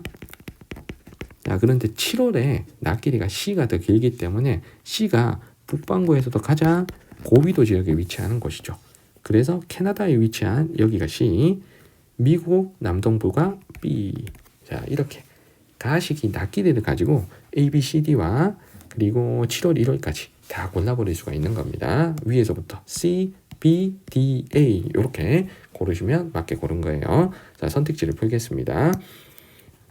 자, 그런데 7월에 낮길이가 C가 더 길기 때문에 C가 북반구에서도 가장 고위도 지역에 위치하는 곳이죠. 그래서 캐나다에 위치한 여기가 C, 미국 남동부가 B. 자, 이렇게 가시기 낮길이를 가지고 A, B, C, D와 그리고 7월, 1월까지 다 골라버릴 수가 있는 겁니다. 위에서부터 C, B, D, A 이렇게 고르시면 맞게 고른 거예요. 자, 선택지를 풀겠습니다.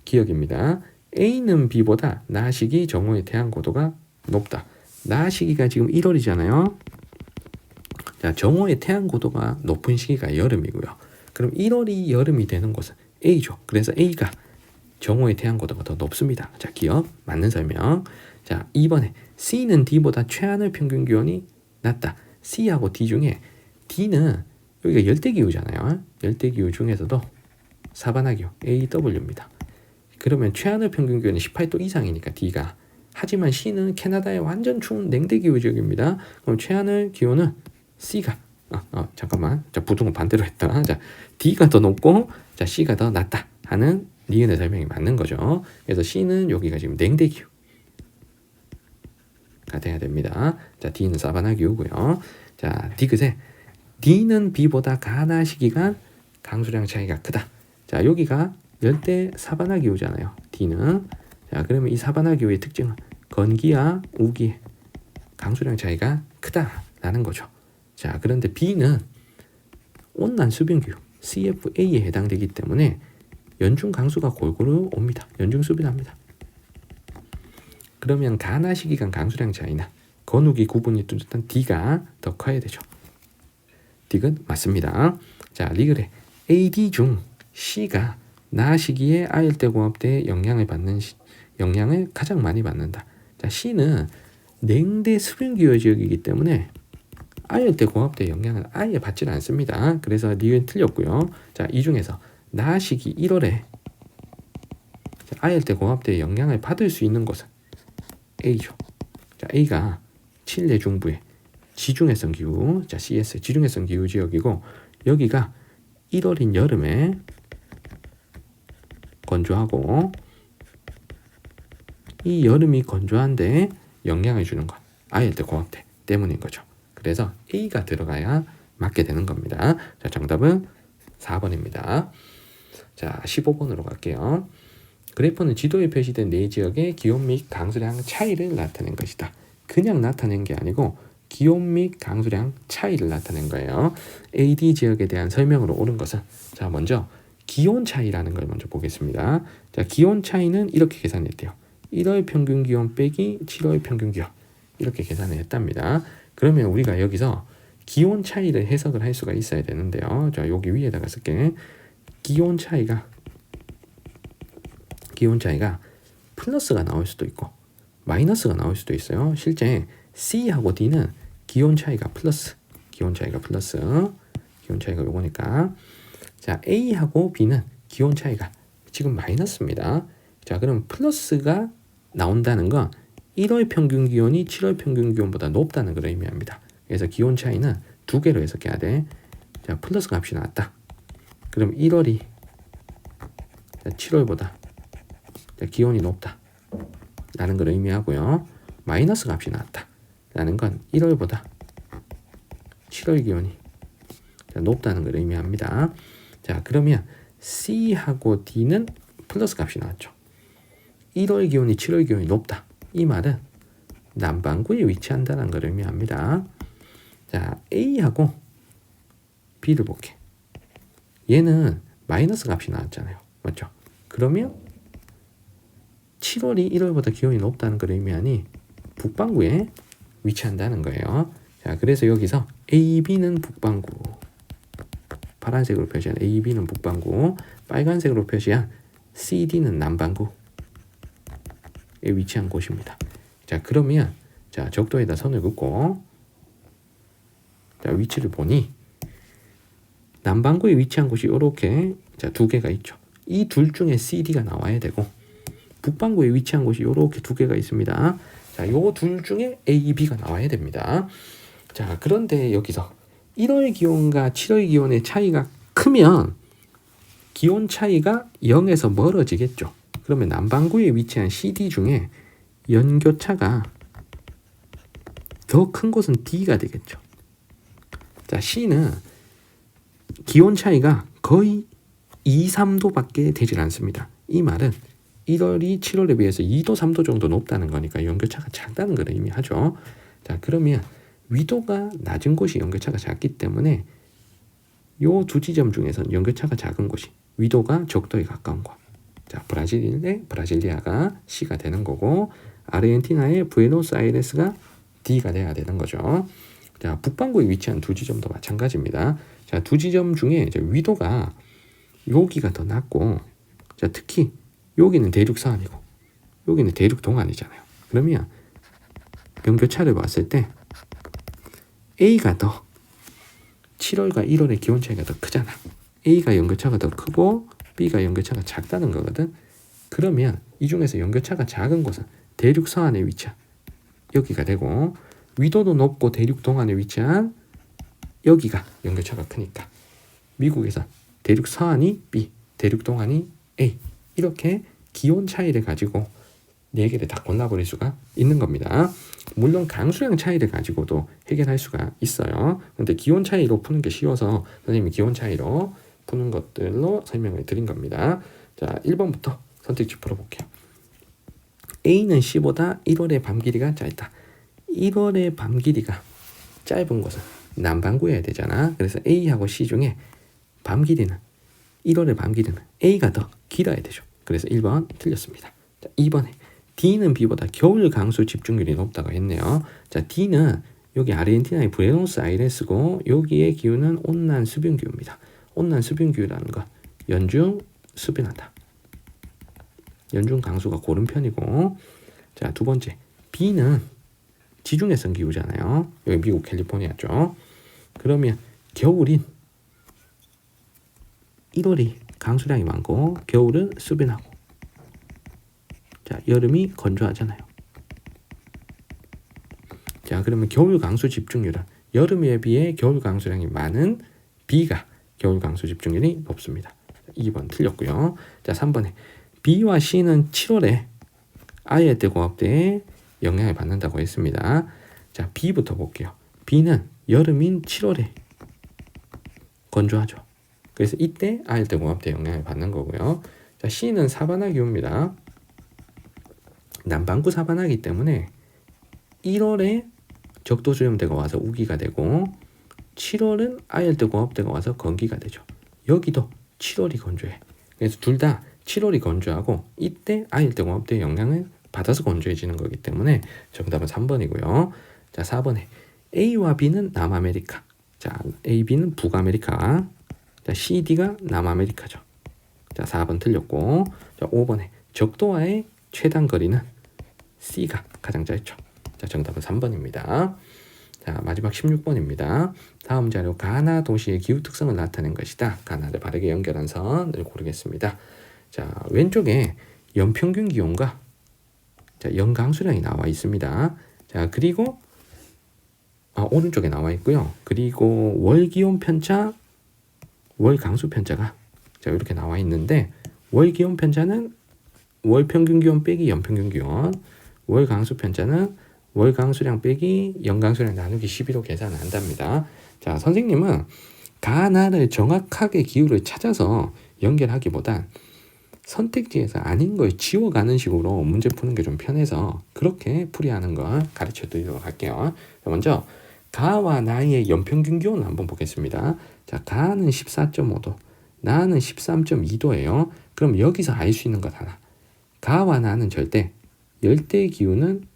기억입니다. A는 B보다 낮 시기 정오의 태양 고도가 높다. 낮 시기가 지금 1월이잖아요. 자, 정오의 태양 고도가 높은 시기가 여름이고요. 그럼 1월이 여름이 되는 곳은 A죠. 그래서 A가 정오의 태양 고도가 더 높습니다. 자, 기억 맞는 설명. 자, 2번에 C는 D보다 최하늘 평균 기온이 낮다. C하고 D 중에 D는 여기가 열대기후잖아요. 열대기후 중에서도 사바나기후 AW입니다. 그러면 최하늘 평균 기온이 18도 이상이니까 D가. 하지만 C는 캐나다의 완전 추운 냉대기후 지역입니다. 그럼 최하늘 기온은 C가 잠깐만. 자, 부등호 반대로 했다. 자, D가 더 높고 자, C가 더 낮다 하는 니은의 설명이 맞는 거죠. 그래서 C는 여기가 지금 냉대기후가 돼야 됩니다. 자, D는 사바나 기후고요. 자, 디귿에 D는 B보다 가나 시기간 강수량 차이가 크다. 자, 여기가 열대 사바나 기후잖아요. D는. 자, 그러면 이 사바나 기후의 특징은 건기와 우기 강수량 차이가 크다라는 거죠. 자, 그런데 B는 온난 수변기후 CFA에 해당되기 때문에 연중 강수가 골고루 옵니다. 연중 수변합니다. 그러면 가나 시기간 강수량 차이나 건우기 구분이 뚜렷한 D가 더 커야 되죠. D는 맞습니다. 자, 리글에 AD 중 C가 나 시기에 아열대 공업대에 영향을 가장 많이 받는다. 자, C는 냉대 수변기후 지역이기 때문에 아열대 공업대 영향을 아예 받지 않습니다. 그래서 리은 틀렸고요. 자, 이 중에서 나 시기 1월에 아열대 공업대의 영향을 받을 수 있는 곳은 A죠. 자, A가 칠레 중부의 지중해성 기후, 자, CS 지중해성 기후 지역이고 여기가 1월인 여름에 건조하고 이 여름이 건조한데 영향을 주는 것 아열대 공업대 때문인 거죠. 그래서 A가 들어가야 맞게 되는 겁니다. 자, 정답은 4번입니다. 자, 15번으로 갈게요. 그래프는 지도에 표시된 네 지역의 기온 및 강수량 차이를 나타낸 것이다. 그냥 나타낸 게 아니고 기온 및 강수량 차이를 나타낸 거예요. AD 지역에 대한 설명으로 옳은 것은 자, 먼저 기온 차이라는 걸 먼저 보겠습니다. 자, 기온 차이는 이렇게 계산했대요. 1월 평균 기온 빼기 7월 평균 기온 이렇게 계산을 했답니다. 그러면 우리가 여기서 기온 차이를 해석을 할 수가 있어야 되는데요. 자, 여기 위에다가 쓸게. 기온 차이가 플러스가 나올 수도 있고 마이너스가 나올 수도 있어요. 실제 C하고 D는 기온 차이가 플러스, 기온 차이가 요거니까. 자, A하고 B는 기온 차이가 지금 마이너스입니다. 자, 그럼 플러스가 나온다는 건 1월 평균 기온이 7월 평균 기온보다 높다는 걸 의미합니다. 그래서 기온 차이는 두 개로 해석해야 돼. 자, 플러스 값이 나왔다. 그럼 1월이 7월보다 기온이 높다 라는 걸 의미하고요. 마이너스 값이 나왔다 라는 건 1월보다 7월 기온이 높다는 걸 의미합니다. 자, 그러면 C하고 D는 플러스 값이 나왔죠. 1월 기온이 7월 기온이 높다. 이 말은 남반구에 위치한다는 걸 의미합니다. 자, A하고 B를 볼게. 얘는 마이너스 값이 나왔잖아요. 맞죠? 그러면 7월이 1월보다 기온이 높다는 걸 의미하니 북반구에 위치한다는 거예요. 자, 그래서 여기서 A, B는 북반구, 파란색으로 표시한 A, B는 북반구, 빨간색으로 표시한 C, D는 남반구에 위치한 곳입니다. 자, 그러면 자, 적도에다 선을 긋고 자, 위치를 보니 남반구에 위치한 곳이 이렇게 자, 두 개가 있죠. 이 둘 중에 CD가 나와야 되고 북반구에 위치한 곳이 이렇게 두 개가 있습니다. 자, 요 둘 중에 A, B가 나와야 됩니다. 자, 그런데 여기서 1월 기온과 7월 기온의 차이가 크면 기온 차이가 0에서 멀어지겠죠. 그러면 남반구에 위치한 CD 중에 연교차가 더 큰 곳은 D가 되겠죠. 자, C는 기온 차이가 거의 2, 3도밖에 되질 않습니다. 이 말은 1월이 7월에 비해서 2도, 3도 정도 높다는 거니까 연교차가 작다는 걸 의미하죠. 자, 그러면 위도가 낮은 곳이 연교차가 작기 때문에 요 두 지점 중에서는 연교차가 작은 곳이 위도가 적도에 가까운 곳. 자, 브라질리아가 C가 되는 거고 아르헨티나의 부에노스아이레스가 D가 돼야 되는 거죠. 자, 북반구에 위치한 두 지점도 마찬가지입니다. 자, 두 지점 중에 이제 위도가 여기가 더 낮고, 자, 특히 여기는 대륙 서안이고 여기는 대륙 동안이잖아요. 그러면 연교차를 봤을 때 A가 더 7월과 1월의 기온 차이가 더 크잖아. A가 연교차가 더 크고 B가 연교차가 작다는 거거든. 그러면 이 중에서 연교차가 작은 곳은 대륙 서안에 위치한 여기가 되고 위도도 높고 대륙 동안에 위치한 여기가 연교차가 크니까 미국에서 대륙 서안이 B, 대륙 동안이 A 이렇게 기온 차이를 가지고 4개를 다 골라버릴 수가 있는 겁니다. 물론 강수량 차이를 가지고도 해결할 수가 있어요. 근데 기온 차이로 푸는 게 쉬워서 선생님이 기온 차이로 푸는 것들로 설명을 드린 겁니다. 자, 1번부터 선택지 풀어볼게요. A는 C보다 1월의 밤 길이가 짧다. 1월의 밤 길이가 짧은 곳은 남반구여야 되잖아. 그래서 A하고 C 중에 밤 길이는 1월의 밤 길이는 A가 더 길어야 되죠. 그래서 1번 틀렸습니다. 자, 2번에 D는 B보다 겨울 강수 집중률이 높다고 했네요. 자, D는 여기 아르헨티나의 부에노스아이레스고 여기의 기후는 온난 수변 기후입니다. 온난 수변 기후라는 건 연중 수변하다. 연중 강수가 고른 편이고, 자, 두 번째 B는 지중해성 기후잖아요. 여기 미국 캘리포니아죠. 그러면 겨울인 1월이 강수량이 많고 겨울은 수변하고, 자, 여름이 건조하잖아요. 자, 그러면 겨울 강수 집중률은 여름에 비해 겨울 강수량이 많은 B가 겨울 강수 집중률이 높습니다. 2번 틀렸고요. 자, 3번에 B와 C는 7월에 아열대 공업대에 영향을 받는다고 했습니다. 자, B부터 볼게요. B는 여름인 7월에 건조하죠. 그래서 이때 아열대 공업대에 영향을 받는 거고요. 자, C는 사바나 기후입니다. 남반구 사바나이기 때문에 1월에 적도수렴대가 와서 우기가 되고 7월은 아열대 공업대가 와서 건기가 되죠. 여기도 7월이 건조해. 그래서 둘 다 7월이 건조하고 이때 아열대 공업대의 영향을 받아서 건조해지는 거기 때문에 정답은 3번이고요. 자, 4번에 A와 B는 남아메리카. 자, A, B는 북아메리카. 자, C, D가 남아메리카죠. 자, 4번 틀렸고. 자, 5번에 적도와의 최단 거리는 C가 가장 짧죠. 자, 정답은 3번입니다. 자, 마지막 16번입니다. 다음 자료 가나 도시의 기후 특성을 나타낸 것이다. 가나를 바르게 연결한 선을 고르겠습니다. 자, 왼쪽에 연평균 기온과 자, 연강수량이 나와 있습니다. 자, 그리고 오른쪽에 나와 있고요. 그리고 월 기온 편차, 월 강수 편차가 자, 이렇게 나와 있는데 월 기온 편차는 월 평균 기온 빼기 연평균 기온, 월 강수 편차는 월 강수량 빼기 연강수량 나누기 12로 계산한답니다. 자, 선생님은 가나를 정확하게 기후를 찾아서 연결하기보단 선택지에서 아닌 걸 지워가는 식으로 문제 푸는 게 좀 편해서 그렇게 풀이하는 걸 가르쳐 드리도록 할게요. 먼저 가와 나의 연평균 기온을 한번 보겠습니다. 자, 가는 14.5도, 나는 13.2도예요. 그럼 여기서 알 수 있는 것 하나. 가와 나는 절대, 열대 기후는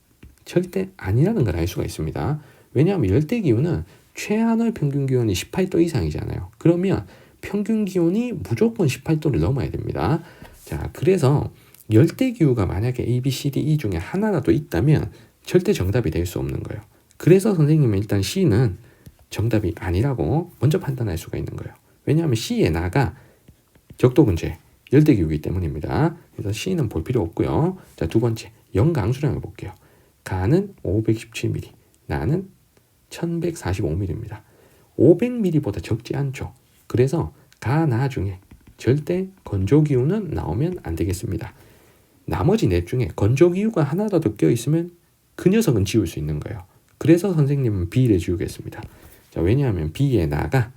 절대 아니라는 걸 알 수가 있습니다. 왜냐하면 열대 기후는 최하늘 평균 기온이 18도 이상이잖아요. 그러면 평균 기온이 무조건 18도를 넘어야 됩니다. 자, 그래서 열대 기후가 만약에 A, B, C, D, E 중에 하나라도 있다면 절대 정답이 될 수 없는 거예요. 그래서 선생님은 일단 C는 정답이 아니라고 먼저 판단할 수가 있는 거예요. 왜냐하면 C의 나가 적도 근처에 열대 기후이기 때문입니다. 그래서 C는 볼 필요 없고요. 자, 두 번째 연강수량을 볼게요. 가는 517mm, 나는 1145mm입니다. 500mm보다 적지 않죠. 그래서 가, 나 중에 절대 건조기후는 나오면 안 되겠습니다. 나머지 넷 중에 건조기후가 하나라도 껴있으면 그 녀석은 지울 수 있는 거예요. 그래서 선생님은 B를 지우겠습니다. 자, 왜냐하면 B의 나가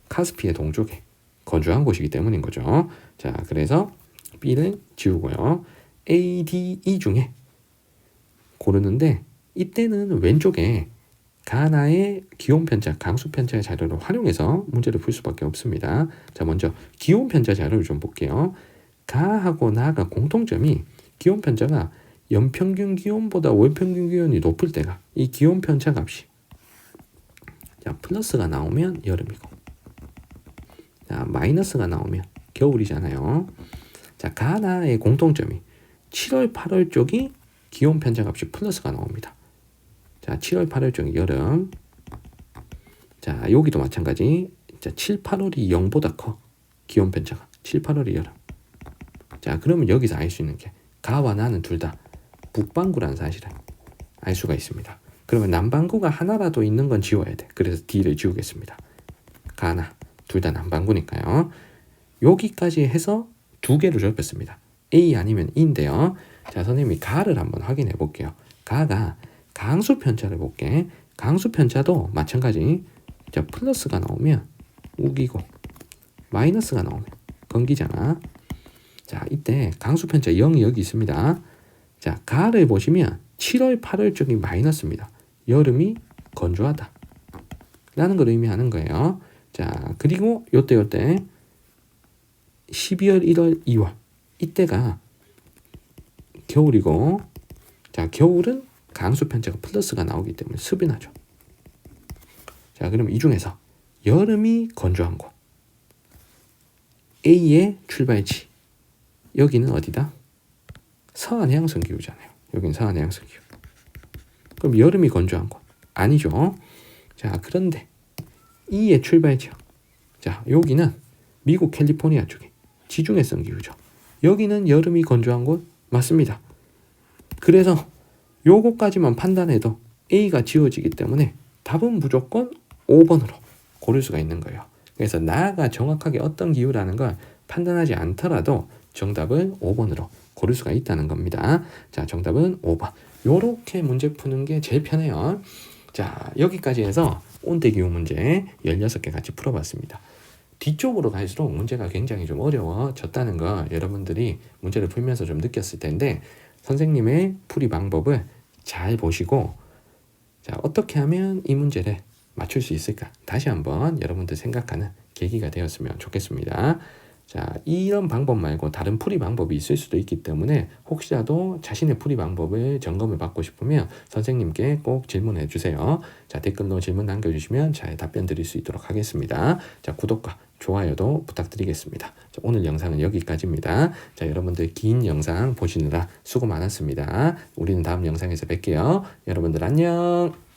카스피의 동쪽에 건조한 곳이기 때문인 거죠. 자, 그래서 B를 지우고요. A, D, E 중에 고르는데 이때는 왼쪽에 가나의 기온 편차, 강수 편차의 자료를 활용해서 문제를 풀 수밖에 없습니다. 자, 먼저 기온 편차 자료를 좀 볼게요. 가하고 나가 공통점이 기온 편차가 연평균 기온보다 월평균 기온이 높을 때가 이 기온 편차 값이 자, 플러스가 나오면 여름이고 자, 마이너스가 나오면 겨울이잖아요. 자, 가나의 공통점이 7월, 8월 쪽이 기온 편차 값이 플러스가 나옵니다. 자, 7월, 8월 쪽이 여름. 자, 여기도 마찬가지. 자, 7, 8월이 0보다 커. 기온 편차가. 7, 8월이 여름. 자, 그러면 여기서 알 수 있는 게 가와 나는 둘 다 북반구라는 사실을 알 수가 있습니다. 그러면 남반구가 하나라도 있는 건 지워야 돼. 그래서 D를 지우겠습니다. 가나 둘 다 남반구니까요. 여기까지 해서 두 개로 좁혔습니다. A 아니면 E인데요. 자, 선생님이 가를 한번 확인해 볼게요. 가가 강수 편차를 볼게. 강수 편차도 마찬가지. 자, 플러스가 나오면 우기고 마이너스가 나오면 건기잖아. 자, 이때 강수 편차 0이 여기 있습니다. 자, 가를 보시면 7월, 8월 쪽이 마이너스입니다. 여름이 건조하다 라는 걸 의미하는 거예요. 자, 그리고 요때 12월, 1월, 2월 이때가 겨울이고 자, 겨울은 강수 편차가 플러스가 나오기 때문에 습이 나죠. 자, 그럼 이 중에서 여름이 건조한 곳 A의 출발지 여기는 어디다? 서한해양성 기후잖아요. 여기는 서한해양성 기후. 그럼 여름이 건조한 곳 아니죠. 자, 그런데 E의 출발 지역 자, 여기는 미국 캘리포니아 쪽에 지중해성 기후죠. 여기는 여름이 건조한 곳 맞습니다. 그래서 요거까지만 판단해도 A가 지워지기 때문에 답은 무조건 5번으로 고를 수가 있는 거예요. 그래서 나가 정확하게 어떤 기후라는 걸 판단하지 않더라도 정답은 5번으로 고를 수가 있다는 겁니다. 자, 정답은 5번. 요렇게 문제 푸는 게 제일 편해요. 자, 여기까지 해서 온대기후 문제 16개 같이 풀어봤습니다. 뒤쪽으로 갈수록 문제가 굉장히 좀 어려워졌다는 거 여러분들이 문제를 풀면서 좀 느꼈을 텐데 선생님의 풀이 방법을 잘 보시고 자, 어떻게 하면 이 문제를 맞출 수 있을까 다시 한번 여러분들 생각하는 계기가 되었으면 좋겠습니다. 자, 이런 방법 말고 다른 풀이 방법이 있을 수도 있기 때문에 혹시라도 자신의 풀이 방법을 점검을 받고 싶으면 선생님께 꼭 질문해 주세요. 자, 댓글로 질문 남겨주시면 잘 답변 드릴 수 있도록 하겠습니다. 자, 구독과 좋아요도 부탁드리겠습니다. 자, 오늘 영상은 여기까지입니다. 자, 여러분들 긴 영상 보시느라 수고 많았습니다. 우리는 다음 영상에서 뵐게요. 여러분들 안녕.